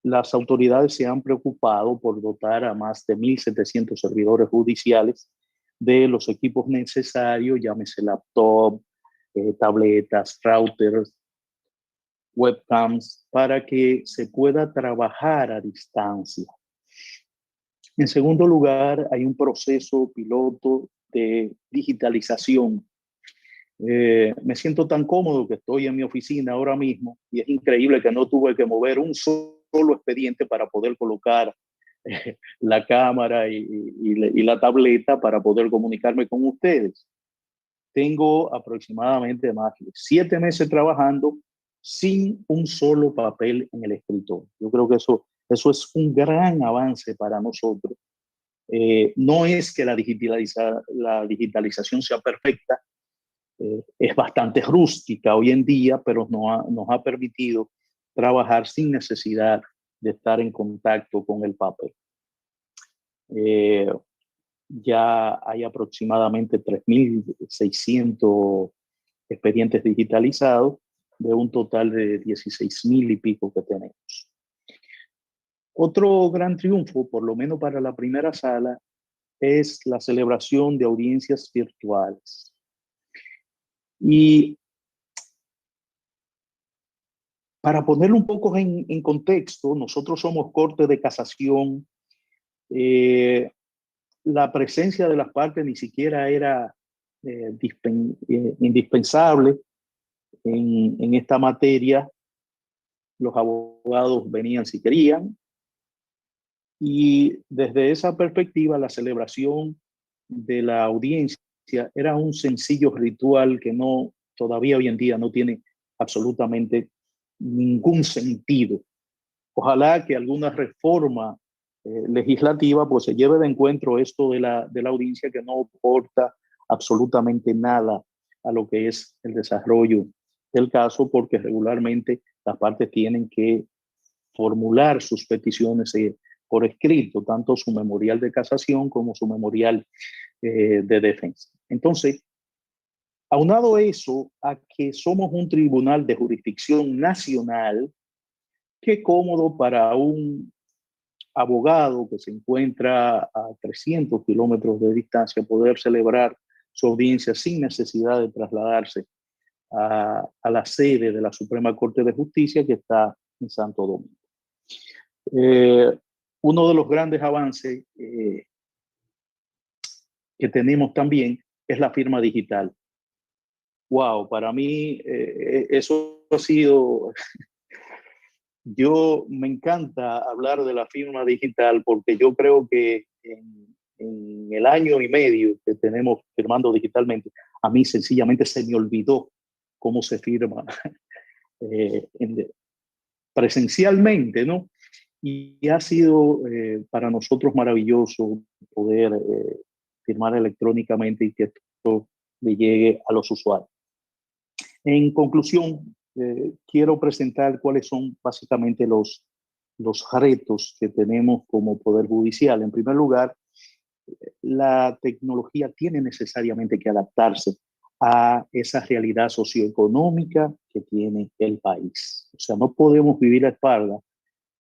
las autoridades se han preocupado por dotar a más de 1.700 servidores judiciales de los equipos necesarios, llámese laptop, tabletas, routers, webcams, para que se pueda trabajar a distancia. En segundo lugar, hay un proceso piloto de digitalización. Me siento tan cómodo que estoy en mi oficina ahora mismo y es increíble que no tuve que mover un solo expediente para poder colocar la cámara y la tableta para poder comunicarme con ustedes. Tengo aproximadamente más de 7 meses trabajando sin un solo papel en el escritorio. Yo creo que eso es un gran avance para nosotros. No es que la digitalización sea perfecta, es bastante rústica hoy en día, pero nos ha permitido trabajar sin necesidad de estar en contacto con el papel. Ya hay aproximadamente 3.600 expedientes digitalizados de un total de 16.000 y pico que tenemos. Otro gran triunfo, por lo menos para la primera sala, es la celebración de audiencias virtuales. Y para ponerlo un poco en contexto, nosotros somos Corte de Casación. La presencia de las partes ni siquiera era indispensable en esta materia. Los abogados venían si querían. Y desde esa perspectiva, la celebración de la audiencia era un sencillo ritual que todavía hoy en día no tiene absolutamente ningún sentido. Ojalá que alguna reforma legislativa pues se lleve de encuentro esto de la audiencia, que no aporta absolutamente nada a lo que es el desarrollo del caso, porque regularmente las partes tienen que formular sus peticiones por escrito, tanto su memorial de casación como su memorial de defensa. Entonces, aunado eso a que somos un tribunal de jurisdicción nacional, qué cómodo para un abogado que se encuentra a 300 kilómetros de distancia poder celebrar su audiencia sin necesidad de trasladarse a la sede de la Suprema Corte de Justicia, que está en Santo Domingo. Uno de los grandes avances que tenemos también es la firma digital. Wow, para mí eso ha sido... Yo me encanta hablar de la firma digital porque yo creo que en el año y medio que tenemos firmando digitalmente, a mí sencillamente se me olvidó cómo se firma presencialmente, ¿no? Y ha sido para nosotros maravilloso poder firmar electrónicamente y que esto le llegue a los usuarios. En conclusión, quiero presentar cuáles son básicamente los retos que tenemos como Poder Judicial. En primer lugar, la tecnología tiene necesariamente que adaptarse a esa realidad socioeconómica que tiene el país. O sea, no podemos vivir a espalda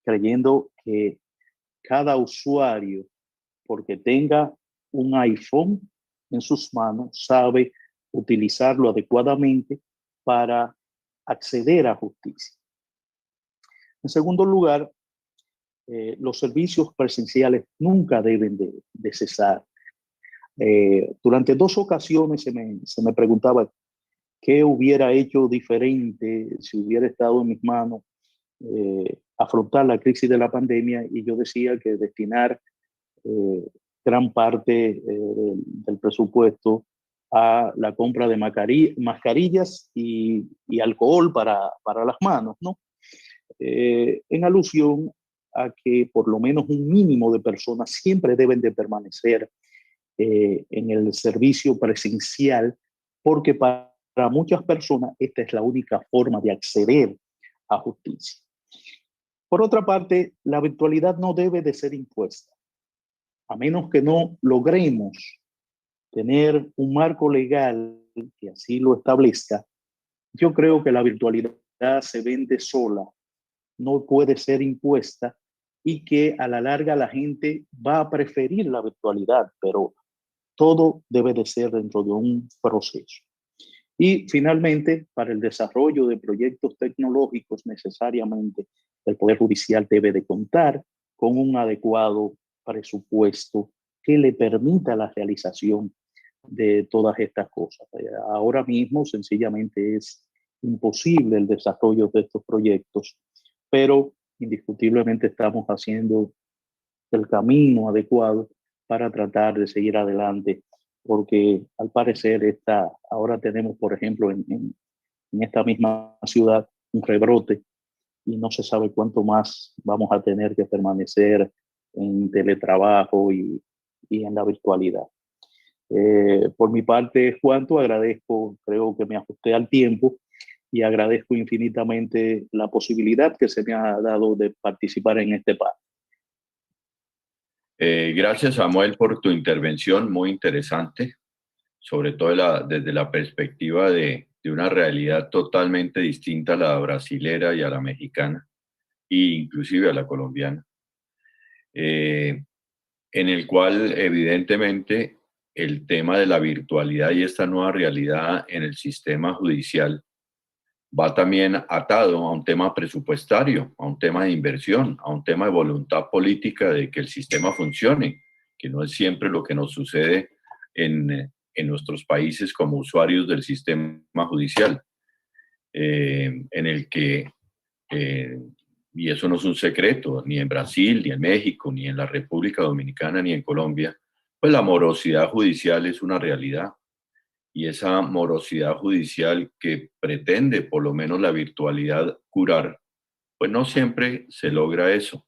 creyendo que cada usuario, porque tenga un iPhone en sus manos sabe utilizarlo adecuadamente para acceder a justicia. En segundo lugar, los servicios presenciales nunca deben de cesar. Durante 2 ocasiones se me preguntaba qué hubiera hecho diferente si hubiera estado en mis manos afrontar la crisis de la pandemia, y yo decía que destinar gran parte del presupuesto a la compra de mascarillas y alcohol para las manos, ¿no? En alusión a que por lo menos un mínimo de personas siempre deben de permanecer en el servicio presencial, porque para muchas personas esta es la única forma de acceder a justicia. Por otra parte, la virtualidad no debe de ser impuesta, a menos que no logremos tener un marco legal que así lo establezca. Yo creo que la virtualidad se vende sola, no puede ser impuesta, y que a la larga la gente va a preferir la virtualidad, pero todo debe de ser dentro de un proceso. Y finalmente, para el desarrollo de proyectos tecnológicos, necesariamente el Poder Judicial debe de contar con un adecuado presupuesto que le permita la realización de todas estas cosas. Ahora mismo sencillamente es imposible el desarrollo de estos proyectos, pero indiscutiblemente estamos haciendo el camino adecuado para tratar de seguir adelante, porque al parecer ahora tenemos, por ejemplo, en esta misma ciudad un rebrote, y no se sabe cuánto más vamos a tener que permanecer en teletrabajo y en la virtualidad. Por mi parte, Juanto, agradezco, creo que me ajusté al tiempo, y agradezco infinitamente la posibilidad que se me ha dado de participar en este panel. Gracias, Samuel, por tu intervención, muy interesante, sobre todo desde la perspectiva de una realidad totalmente distinta a la brasilera y a la mexicana, e inclusive a la colombiana, en el cual evidentemente el tema de la virtualidad y esta nueva realidad en el sistema judicial va también atado a un tema presupuestario, a un tema de inversión, a un tema de voluntad política de que el sistema funcione, que no es siempre lo que nos sucede en nuestros países como usuarios del sistema judicial, en el que, y eso no es un secreto, ni en Brasil, ni en México, ni en la República Dominicana, ni en Colombia, pues la morosidad judicial es una realidad. Y esa morosidad judicial que pretende, por lo menos la virtualidad, curar, pues no siempre se logra eso.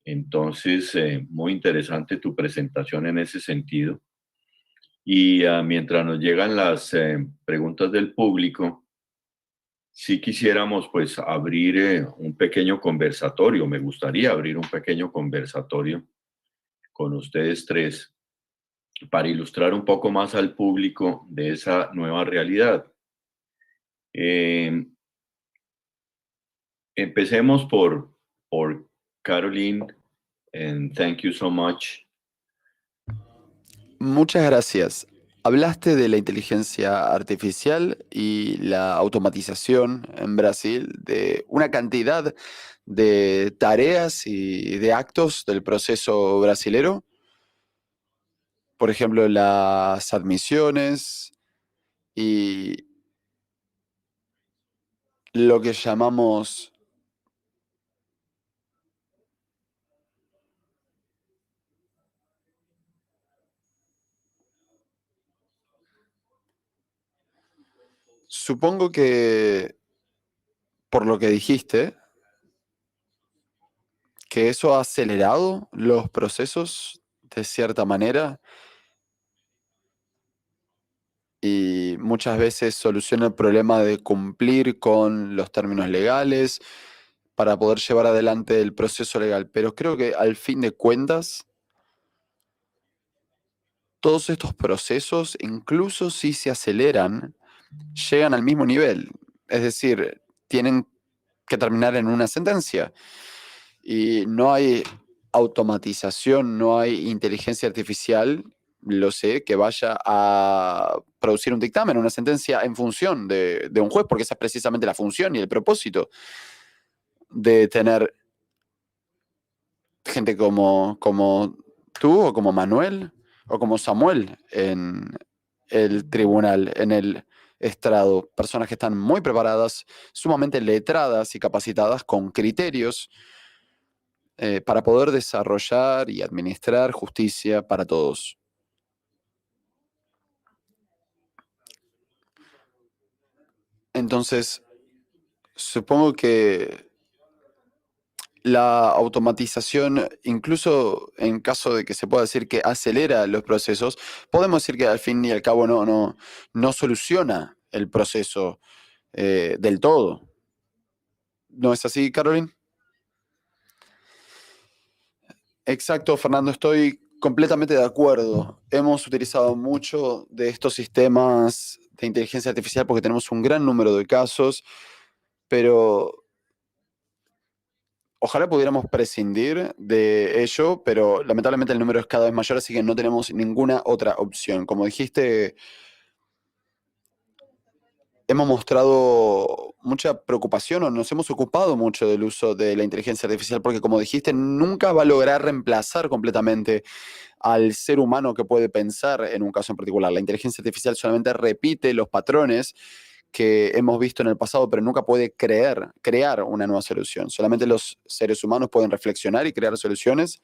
Entonces, muy interesante tu presentación en ese sentido. Y mientras nos llegan las preguntas del público, si quisiéramos pues abrir un pequeño conversatorio, me gustaría abrir un pequeño conversatorio con ustedes tres, para ilustrar un poco más al público de esa nueva realidad. Empecemos por Caroline, and thank you so much. Muchas gracias. Hablaste de la inteligencia artificial y la automatización en Brasil de una cantidad de tareas y de actos del proceso brasilero. Por ejemplo, las admisiones y lo que llamamos supongo que, por lo que dijiste, que eso ha acelerado los procesos de cierta manera y muchas veces soluciona el problema de cumplir con los términos legales para poder llevar adelante el proceso legal. Pero creo que al fin de cuentas, todos estos procesos, incluso si se aceleran, llegan al mismo nivel. Es decir, tienen que terminar en una sentencia. Y no hay automatización, no hay inteligencia artificial, lo sé, que vaya a producir un dictamen, una sentencia en función de un juez, porque esa es precisamente la función y el propósito de tener gente como tú o como Manuel o como Samuel en el tribunal, en el estrado. Personas que están muy preparadas, sumamente letradas y capacitadas con criterios para poder desarrollar y administrar justicia para todos. Entonces, supongo que la automatización, incluso en caso de que se pueda decir que acelera los procesos, podemos decir que al fin y al cabo no soluciona el proceso del todo. ¿No es así, Caroline? Exacto, Fernando, estoy completamente de acuerdo. Hemos utilizado mucho de estos sistemas de inteligencia artificial porque tenemos un gran número de casos, pero ojalá pudiéramos prescindir de ello, pero lamentablemente el número es cada vez mayor, así que no tenemos ninguna otra opción. Como dijiste, hemos mostrado mucha preocupación o nos hemos ocupado mucho del uso de la inteligencia artificial porque, como dijiste, nunca va a lograr reemplazar completamente al ser humano que puede pensar en un caso en particular. La inteligencia artificial solamente repite los patrones que hemos visto en el pasado, pero nunca puede crear una nueva solución. Solamente los seres humanos pueden reflexionar y crear soluciones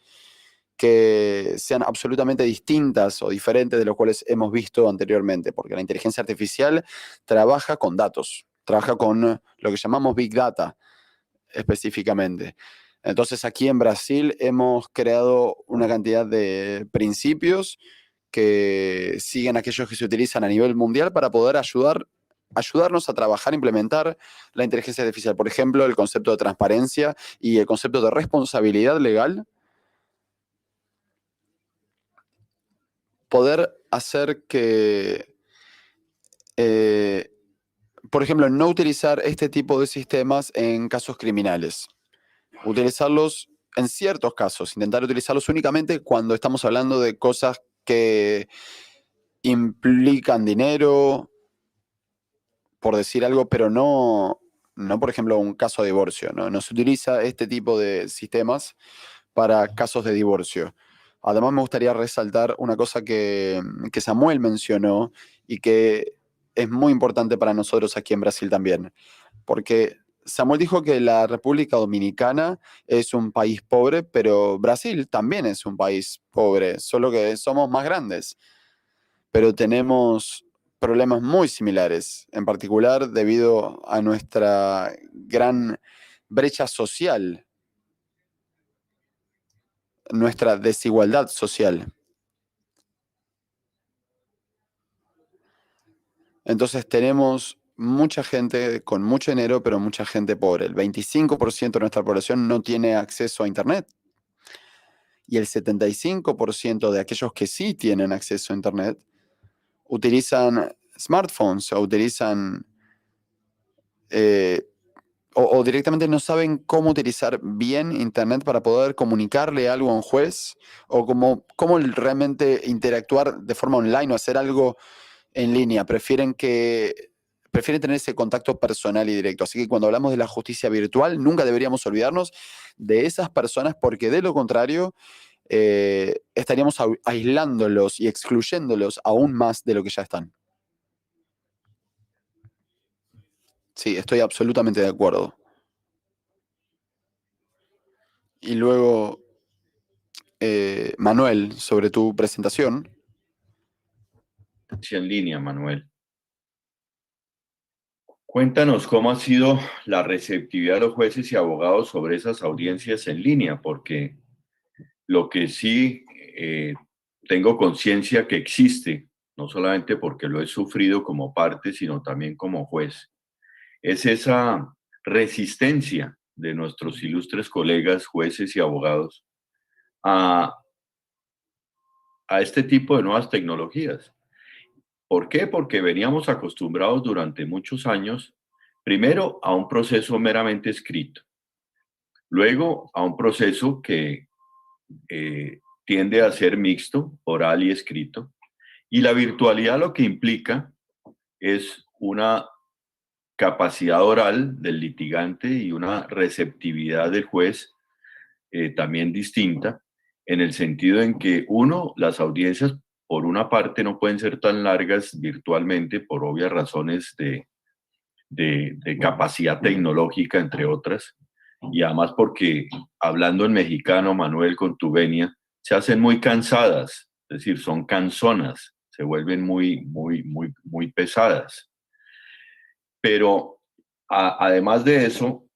que sean absolutamente distintas o diferentes de los cuales hemos visto anteriormente, porque la inteligencia artificial trabaja con datos, trabaja con lo que llamamos Big Data específicamente. Entonces aquí en Brasil hemos creado una cantidad de principios que siguen aquellos que se utilizan a nivel mundial para poder ayudarnos a trabajar, implementar la inteligencia artificial. Por ejemplo, el concepto de transparencia y el concepto de responsabilidad legal. Poder hacer que, por ejemplo, no utilizar este tipo de sistemas en casos criminales. Utilizarlos en ciertos casos, intentar utilizarlos únicamente cuando estamos hablando de cosas que implican dinero, por decir algo, pero no por ejemplo, un caso de divorcio. No se utiliza este tipo de sistemas para casos de divorcio. Además, me gustaría resaltar una cosa que Samuel mencionó y que es muy importante para nosotros aquí en Brasil también, porque Samuel dijo que la República Dominicana es un país pobre, pero Brasil también es un país pobre, solo que somos más grandes, pero tenemos problemas muy similares, en particular debido a nuestra gran brecha social, nuestra desigualdad social. Entonces tenemos mucha gente con mucho dinero, pero mucha gente pobre. El 25% de nuestra población no tiene acceso a Internet. Y el 75% de aquellos que sí tienen acceso a Internet utilizan smartphones o utilizan o directamente no saben cómo utilizar bien Internet para poder comunicarle algo a un juez o cómo realmente interactuar de forma online o hacer algo en línea. Prefieren tener ese contacto personal y directo. Así que cuando hablamos de la justicia virtual, nunca deberíamos olvidarnos de esas personas porque de lo contrario estaríamos aislándolos y excluyéndolos aún más de lo que ya están. Sí, estoy absolutamente de acuerdo. Y luego, Manuel, sobre tu presentación. En línea, Manuel. Cuéntanos cómo ha sido la receptividad de los jueces y abogados sobre esas audiencias en línea, porque lo que sí tengo conciencia que existe, no solamente porque lo he sufrido como parte, sino también como juez, es esa resistencia de nuestros ilustres colegas jueces y abogados a este tipo de nuevas tecnologías. ¿Por qué? Porque veníamos acostumbrados durante muchos años, primero a un proceso meramente escrito, luego a un proceso que tiende a ser mixto, oral y escrito, y la virtualidad lo que implica es una capacidad oral del litigante y una receptividad del juez también distinta, en el sentido en que, uno, las audiencias, por una parte, no pueden ser tan largas virtualmente por obvias razones de capacidad tecnológica, entre otras, y además porque, hablando en mexicano, Manuel, con tu venia, se hacen muy cansadas, es decir, son cansonas, se vuelven muy pesadas. Pero además de eso,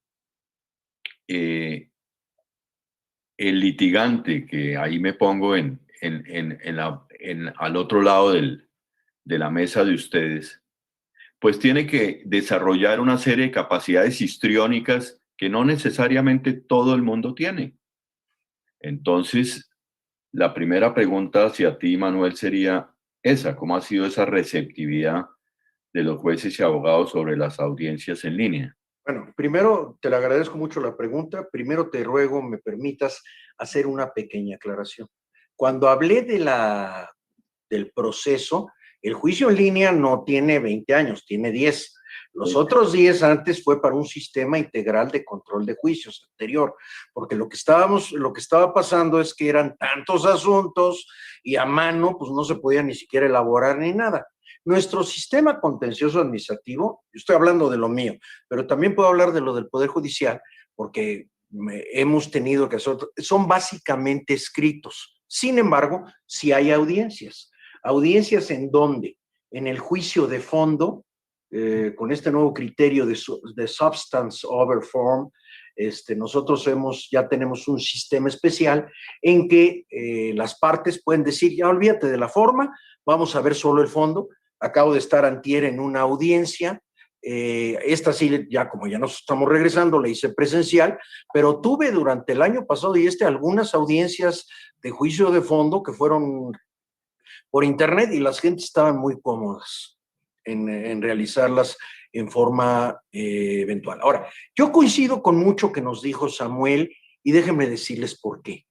el litigante, que ahí me pongo al otro lado de la mesa de ustedes, pues tiene que desarrollar una serie de capacidades histriónicas que no necesariamente todo el mundo tiene. Entonces, la primera pregunta hacia ti, Manuel, sería esa: ¿cómo ha sido esa receptividad de los jueces y abogados sobre las audiencias en línea? Bueno, primero te le agradezco mucho la pregunta. Primero te ruego me permitas hacer una pequeña aclaración. Cuando hablé del proceso, el juicio en línea no tiene 20 años, tiene 10. Los otros 10 antes fue para un sistema integral de control de juicios anterior, porque lo que estaba pasando es que eran tantos asuntos y a mano pues no se podía ni siquiera elaborar ni nada. Nuestro sistema contencioso administrativo, yo estoy hablando de lo mío, pero también puedo hablar de lo del Poder Judicial, porque hemos tenido que hacer, son básicamente escritos. Sin embargo, sí hay audiencias. ¿Audiencias en dónde? En el juicio de fondo, con este nuevo criterio de substance over form. Nosotros ya tenemos un sistema especial en que las partes pueden decir, ya olvídate de la forma, vamos a ver solo el fondo. Acabo de estar antier en una audiencia, esta sí, ya como ya nos estamos regresando, la hice presencial, pero tuve durante el año pasado y algunas audiencias de juicio de fondo que fueron por internet y las gentes estaban muy cómodas en realizarlas en forma eventual. Ahora, yo coincido con mucho que nos dijo Samuel y déjenme decirles por qué.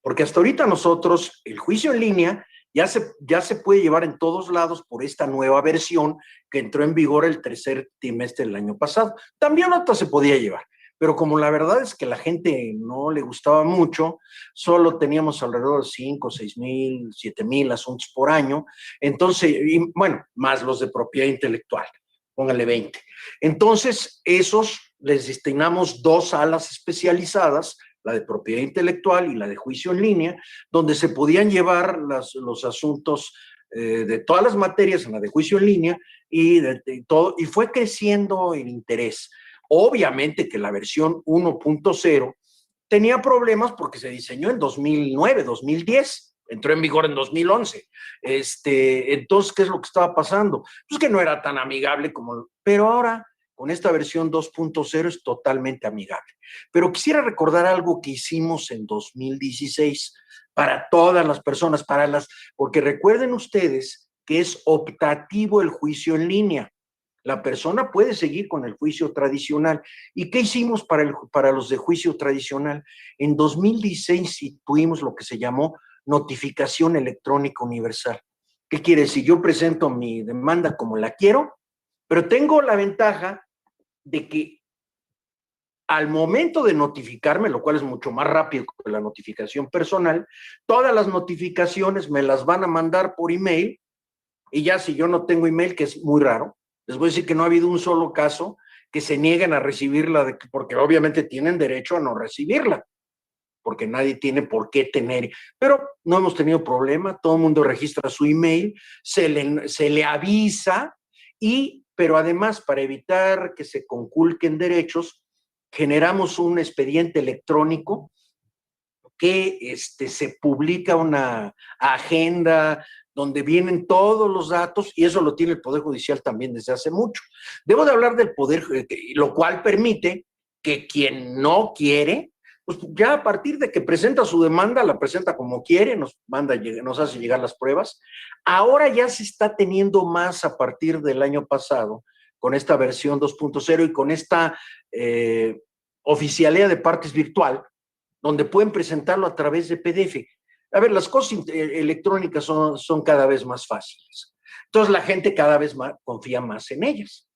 Porque hasta ahorita nosotros, el juicio en línea ya se puede llevar en todos lados por esta nueva versión que entró en vigor el tercer trimestre del año pasado. También otra se podía llevar, pero como la verdad es que la gente no le gustaba mucho, solo teníamos alrededor de 5, 6 mil, 7 mil asuntos por año, entonces, y bueno, más los de propiedad intelectual, póngale 20. Entonces, esos les destinamos 2 salas especializadas, la de propiedad intelectual y la de juicio en línea, donde se podían llevar los asuntos de todas las materias en la de juicio en línea y todo, y fue creciendo el interés. Obviamente que la versión 1.0 tenía problemas porque se diseñó en 2009, 2010, entró en vigor en 2011. Entonces, ¿qué es lo que estaba pasando? Pues que no era tan amigable pero ahora con esta versión 2.0 es totalmente amigable. Pero quisiera recordar algo que hicimos en 2016 para todas las personas, porque recuerden ustedes que es optativo el juicio en línea. La persona puede seguir con el juicio tradicional. ¿Y qué hicimos para los de juicio tradicional? En 2016 tuvimos lo que se llamó notificación electrónica universal. ¿Qué quiere decir? Yo presento mi demanda como la quiero, pero tengo la ventaja de que al momento de notificarme, lo cual es mucho más rápido que la notificación personal, todas las notificaciones me las van a mandar por email, y ya si yo no tengo email, que es muy raro, les voy a decir que no ha habido un solo caso que se nieguen a recibirla, porque obviamente tienen derecho a no recibirla, porque nadie tiene por qué tener, pero no hemos tenido problema, todo el mundo registra su email, se le avisa, pero además, para evitar que se conculquen derechos, generamos un expediente electrónico que se publica una agenda donde vienen todos los datos, y eso lo tiene el Poder Judicial también desde hace mucho. Debo de hablar del Poder, lo cual permite que quien no quiere, pues ya a partir de que presenta su demanda, la presenta como quiere, nos hace llegar las pruebas. Ahora ya se está teniendo más a partir del año pasado, con esta versión 2.0 y con esta oficialía de partes virtual, donde pueden presentarlo a través de PDF. A ver, las cosas electrónicas son cada vez más fáciles. Entonces la gente cada vez más confía más en ellas.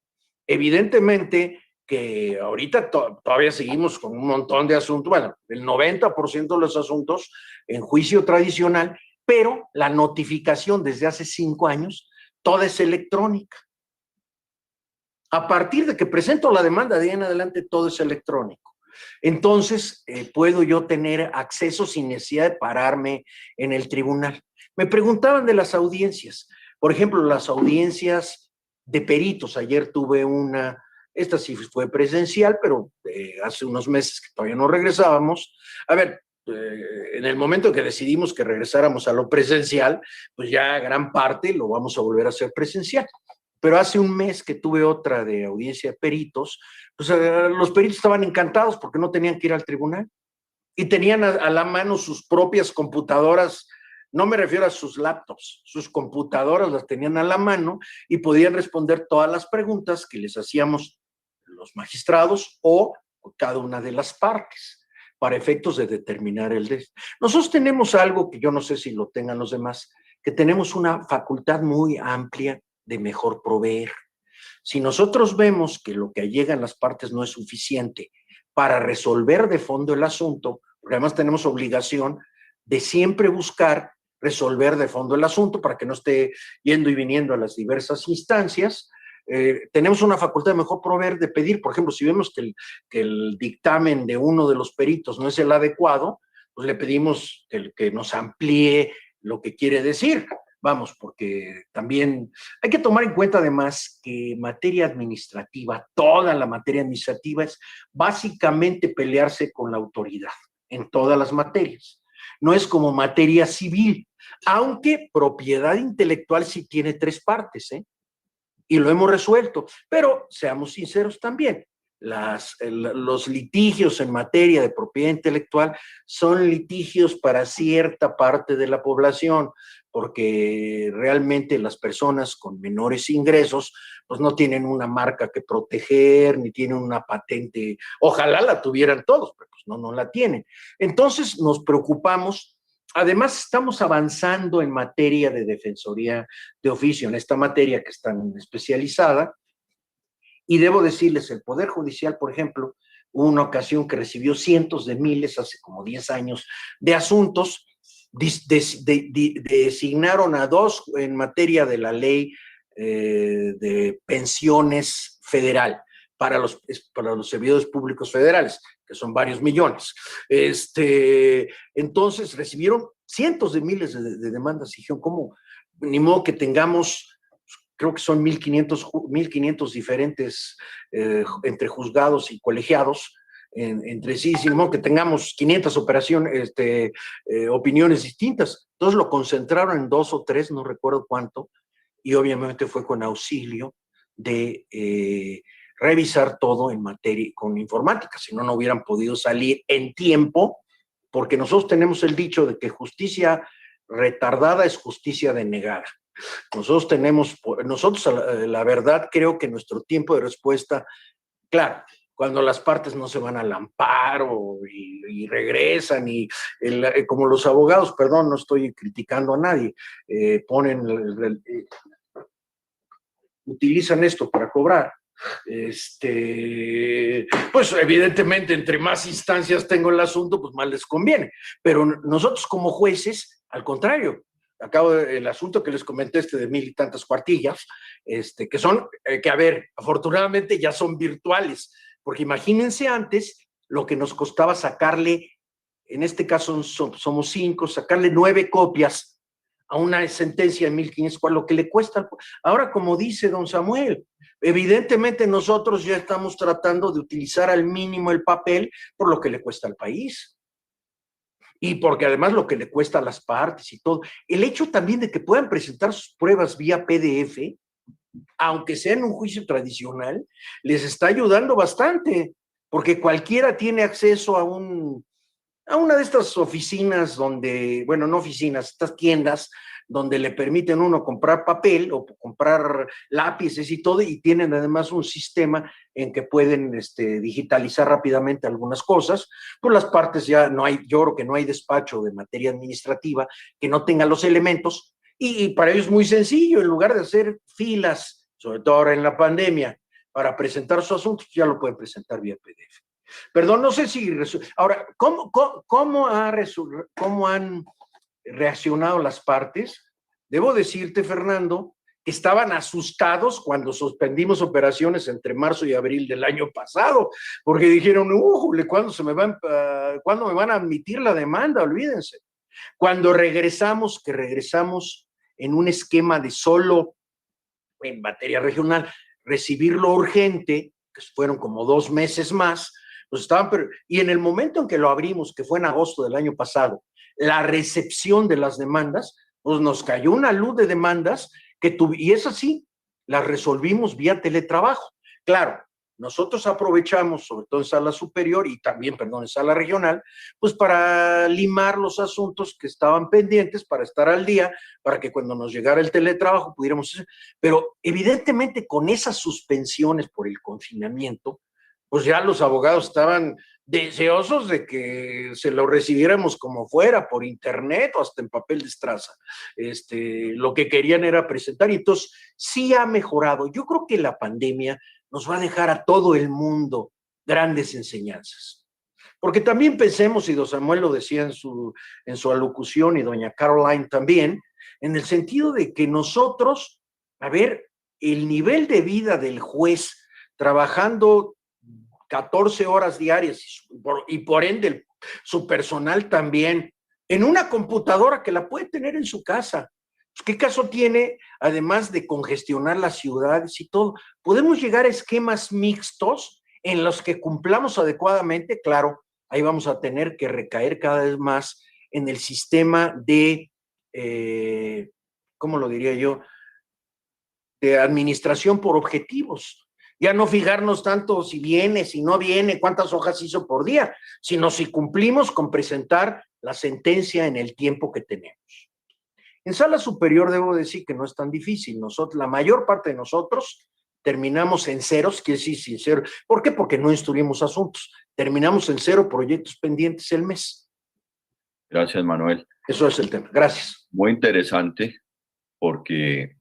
Evidentemente que ahorita todavía seguimos con un montón de asuntos, bueno, el 90% de los asuntos en juicio tradicional, pero la notificación desde hace 5 años, toda es electrónica. A partir de que presento la demanda de ahí en adelante, todo es electrónico. Entonces, puedo yo tener acceso sin necesidad de pararme en el tribunal. Me preguntaban de las audiencias. Por ejemplo, las audiencias de peritos. Ayer tuve una, esta sí fue presencial, pero hace unos meses que todavía no regresábamos. A ver, en el momento en que decidimos que regresáramos a lo presencial, pues ya gran parte lo vamos a volver a hacer presencial. Pero hace un mes que tuve otra de audiencia de peritos, pues los peritos estaban encantados porque no tenían que ir al tribunal y tenían a la mano sus propias computadoras. No me refiero a sus laptops, sus computadoras las tenían a la mano y podían responder todas las preguntas que les hacíamos los magistrados o cada una de las partes para efectos de determinar el de. Nosotros tenemos algo que yo no sé si lo tengan los demás, que tenemos una facultad muy amplia de mejor proveer. Si nosotros vemos que lo que llegan las partes no es suficiente para resolver de fondo el asunto, porque además tenemos obligación de siempre buscar resolver de fondo el asunto para que no esté yendo y viniendo a las diversas instancias, tenemos una facultad de mejor proveer, de pedir, por ejemplo, si vemos que el dictamen de uno de los peritos no es el adecuado, pues le pedimos que nos amplíe lo que quiere decir. Vamos, porque también hay que tomar en cuenta además que materia administrativa, toda la materia administrativa es básicamente pelearse con la autoridad en todas las materias. No es como materia civil, aunque propiedad intelectual sí tiene 3 partes, y lo hemos resuelto. Pero seamos sinceros también, los litigios en materia de propiedad intelectual son litigios para cierta parte de la población, porque realmente las personas con menores ingresos pues no tienen una marca que proteger, ni tienen una patente. Ojalá la tuvieran todos, pero pues no la tienen. Entonces nos preocupamos. Además, estamos avanzando en materia de defensoría de oficio, en esta materia que es tan especializada. Y debo decirles, el Poder Judicial, por ejemplo, hubo una ocasión que recibió cientos de miles, hace como 10 años, de asuntos. Designaron a 2 en materia de la ley de pensiones federal para los servidores públicos federales, que son varios millones. Entonces recibieron cientos de miles de demandas y dijeron, ¿cómo? Ni modo que tengamos, creo que son 1,500 diferentes entre juzgados y colegiados entre sí, sin modo que tengamos 500 opiniones distintas. Entonces lo concentraron en 2 o 3, no recuerdo cuánto, y obviamente fue con auxilio de revisar todo en materia con informática, si no hubieran podido salir en tiempo, porque nosotros tenemos el dicho de que justicia retardada es justicia denegada. Nosotros la verdad creo que nuestro tiempo de respuesta, claro, cuando las partes no se van al amparo y regresan, como los abogados, perdón, no estoy criticando a nadie, utilizan esto para cobrar. Pues evidentemente entre más instancias tengo el asunto, pues más les conviene. Pero nosotros como jueces, al contrario, acabo el asunto que les comenté de 1,000 y tantas cuartillas, que son, que a ver, afortunadamente ya son virtuales, porque imagínense antes lo que nos costaba sacarle, en este caso somos 5, sacarle 9 copias a una sentencia de 1,500, lo que le cuesta. Ahora, como dice don Samuel, evidentemente nosotros ya estamos tratando de utilizar al mínimo el papel por lo que le cuesta al país. Y porque además lo que le cuesta a las partes y todo. El hecho también de que puedan presentar sus pruebas vía PDF, aunque sea en un juicio tradicional, les está ayudando bastante, porque cualquiera tiene acceso a a una de estas oficinas donde, bueno, no oficinas, estas tiendas donde le permiten a uno comprar papel o comprar lápices y todo, y tienen además un sistema en que pueden digitalizar rápidamente algunas cosas. Pues las partes ya no hay, yo creo que no hay despacho de materia administrativa que no tenga los elementos, y para ellos es muy sencillo, en lugar de hacer filas, sobre todo ahora en la pandemia, para presentar sus asuntos, ya lo pueden presentar vía PDF. Perdón, no sé si... Ahora, ¿cómo han reaccionado las partes? Debo decirte, Fernando, que estaban asustados cuando suspendimos operaciones entre marzo y abril del año pasado, porque dijeron, ¿cuándo me van a admitir la demanda? Olvídense. Cuando regresamos, que regresamos en un esquema de solo, en materia regional, recibir lo urgente, que fueron como 2 meses más, pues y en el momento en que lo abrimos, que fue en agosto del año pasado, la recepción de las demandas, pues nos cayó una luz de demandas y es así, las resolvimos vía teletrabajo. Claro, nosotros aprovechamos, sobre todo en sala superior y también, perdón, en sala regional, pues para limar los asuntos que estaban pendientes, para estar al día, para que cuando nos llegara el teletrabajo pudiéramos hacer. Pero evidentemente con esas suspensiones por el confinamiento, pues ya los abogados estaban deseosos de que se lo recibiéramos como fuera, por internet o hasta en papel de estraza. Lo que querían era presentar, y entonces sí ha mejorado. Yo creo que la pandemia nos va a dejar a todo el mundo grandes enseñanzas. Porque también pensemos, y don Samuel lo decía en su alocución, y doña Caroline también, en el sentido de que nosotros, a ver, el nivel de vida del juez trabajando 14 horas diarias y por ende su personal también, en una computadora que la puede tener en su casa. ¿Qué caso tiene, además de congestionar las ciudades y todo? Podemos llegar a esquemas mixtos en los que cumplamos adecuadamente. Claro, ahí vamos a tener que recaer cada vez más en el sistema de, ¿cómo lo diría yo?, de administración por objetivos. Ya no fijarnos tanto si viene, si no viene, cuántas hojas hizo por día, sino si cumplimos con presentar la sentencia en el tiempo que tenemos. En sala superior debo decir que no es tan difícil. La mayor parte de nosotros terminamos en ceros, quiere decir sin cero. ¿Por qué? Porque no instruimos asuntos. Terminamos en 0 proyectos pendientes el mes. Gracias, Manuel. Eso es el tema. Gracias. Muy interesante, porque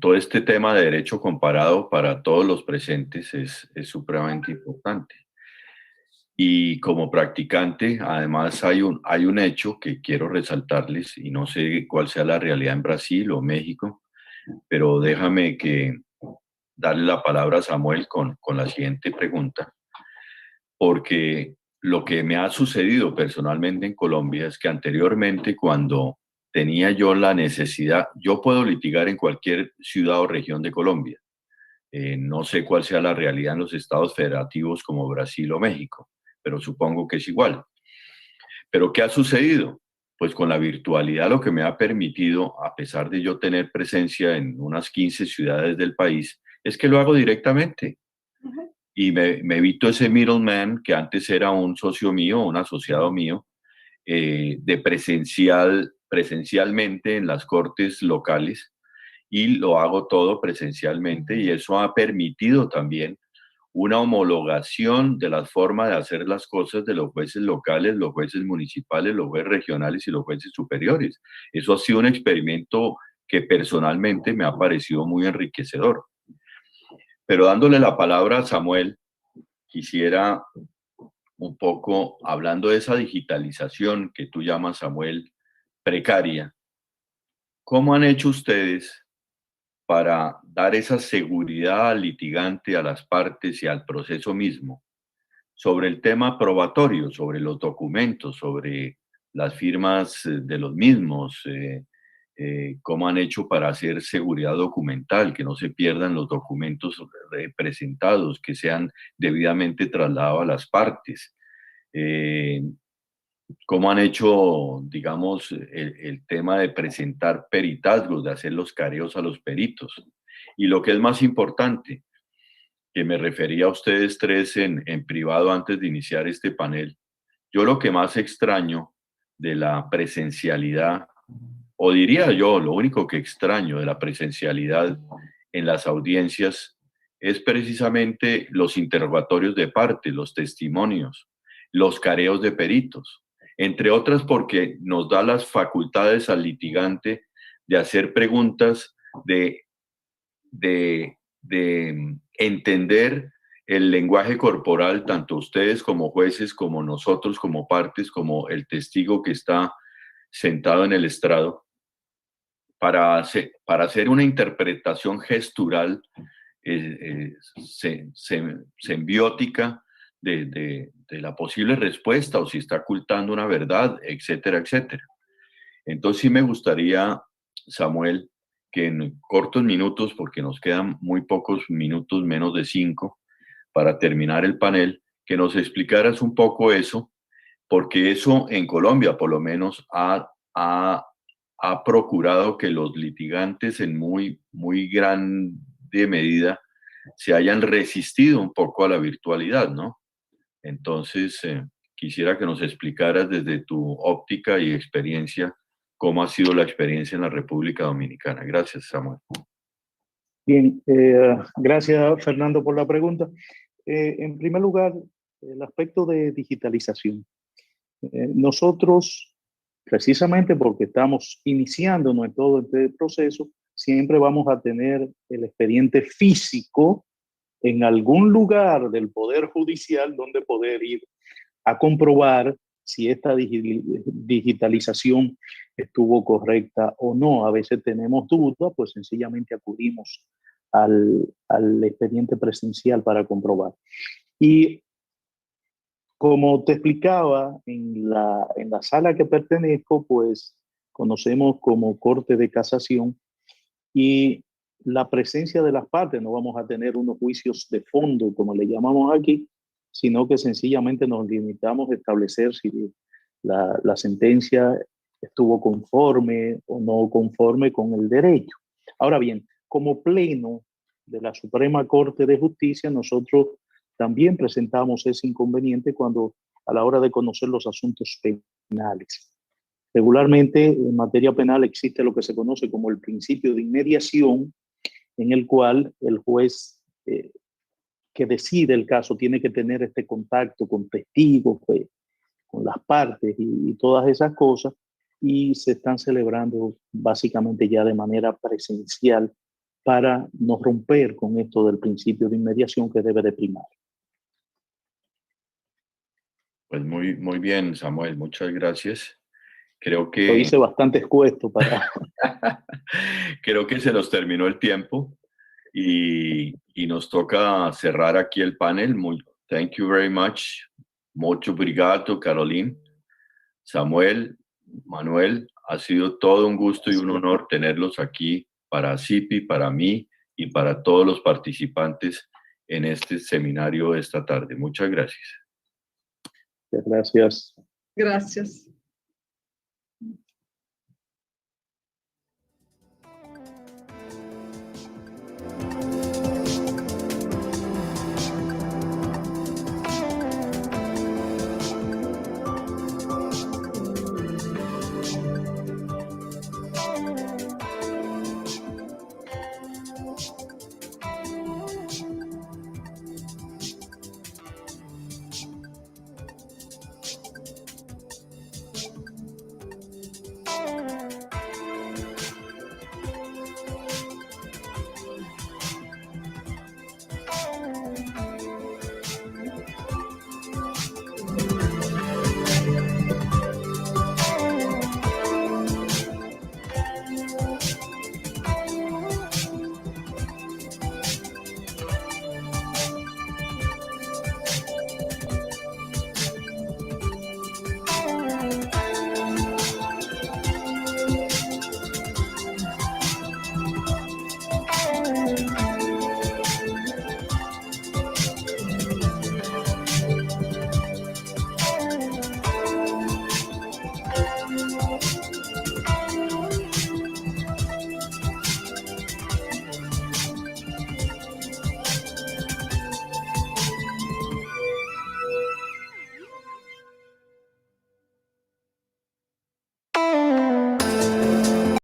todo este tema de derecho comparado para todos los presentes es supremamente importante. Y como practicante, además hay un hecho que quiero resaltarles, y no sé cuál sea la realidad en Brasil o México, pero déjame darle la palabra a Samuel con la siguiente pregunta, porque lo que me ha sucedido personalmente en Colombia es que anteriormente, cuando tenía yo la necesidad, yo puedo litigar en cualquier ciudad o región de Colombia. No sé cuál sea la realidad en los estados federativos como Brasil o México, pero supongo que es igual. ¿Pero qué ha sucedido? Pues con la virtualidad lo que me ha permitido, a pesar de yo tener presencia en unas 15 ciudades del país, es que lo hago directamente. Y me evito ese middleman que antes era un socio mío, un asociado mío, de presencialmente en las cortes locales, y lo hago todo presencialmente, y eso ha permitido también una homologación de la forma de hacer las cosas de los jueces locales, los jueces municipales, los jueces regionales y los jueces superiores. Eso ha sido un experimento que personalmente me ha parecido muy enriquecedor. Pero dándole la palabra a Samuel, quisiera un poco, hablando de esa digitalización que tú llamas, Samuel, precaria, ¿cómo han hecho ustedes para dar esa seguridad al litigante, a las partes y al proceso mismo sobre el tema probatorio, sobre los documentos, sobre las firmas de los mismos? ¿Cómo han hecho para hacer seguridad documental, que no se pierdan los documentos presentados, que sean debidamente trasladados a las partes? ¿Cómo han hecho, digamos, el tema de presentar peritazgos, de hacer los careos a los peritos? Y lo que es más importante, que me refería a ustedes tres en privado antes de iniciar este panel, Yo lo que más extraño de la presencialidad, o diría yo, lo único que extraño de la presencialidad en las audiencias es precisamente los interrogatorios de parte, los testimonios, los careos de peritos, entre otras porque nos da las facultades al litigante de hacer preguntas, de entender el lenguaje corporal, tanto ustedes como jueces, como nosotros como partes, como el testigo que está sentado en el estrado, para hacer una interpretación gestural sembiótica de la posible respuesta, o si está ocultando una verdad, etcétera, etcétera. Entonces sí me gustaría, Samuel, que en cortos minutos, porque nos quedan muy pocos minutos, menos de 5, para terminar el panel, que nos explicaras un poco eso, porque eso en Colombia por lo menos ha procurado que los litigantes en muy grande medida se hayan resistido un poco a la virtualidad, ¿no? Entonces, quisiera que nos explicaras desde tu óptica y experiencia cómo ha sido la experiencia en la República Dominicana. Gracias, Samuel. Bien, gracias Fernando por la pregunta. En primer lugar, el aspecto de digitalización. Nosotros, precisamente porque estamos iniciando todo este proceso, siempre vamos a tener el expediente físico en algún lugar del Poder Judicial donde poder ir a comprobar si esta digitalización estuvo correcta o no. A veces tenemos dudas, pues sencillamente acudimos al expediente presencial para comprobar. Y como te explicaba, en la sala que pertenezco, pues conocemos como Corte de Casación, y la presencia de las partes, no vamos a tener unos juicios de fondo, como le llamamos aquí, sino que sencillamente nos limitamos a establecer si la sentencia estuvo conforme o no conforme con el derecho. Ahora bien, como pleno de la Suprema Corte de Justicia, nosotros también presentamos ese inconveniente a la hora de conocer los asuntos penales. Regularmente, en materia penal existe lo que se conoce como el principio de inmediación, en el cual el juez que decide el caso tiene que tener este contacto con testigos, con las partes y todas esas cosas, y se están celebrando básicamente ya de manera presencial para no romper con esto del principio de inmediación que debe de primar. Pues muy bien, Samuel, muchas gracias. Creo que... Lo hice bastante escuesto para... Creo que se nos terminó el tiempo y nos toca cerrar aquí el panel. Thank you very much. Mucho obrigado, Caroline. Samuel, Manuel, ha sido todo un gusto y un honor tenerlos aquí para CIPI, para mí y para todos los participantes en este seminario esta tarde. Muchas gracias. Gracias. Gracias.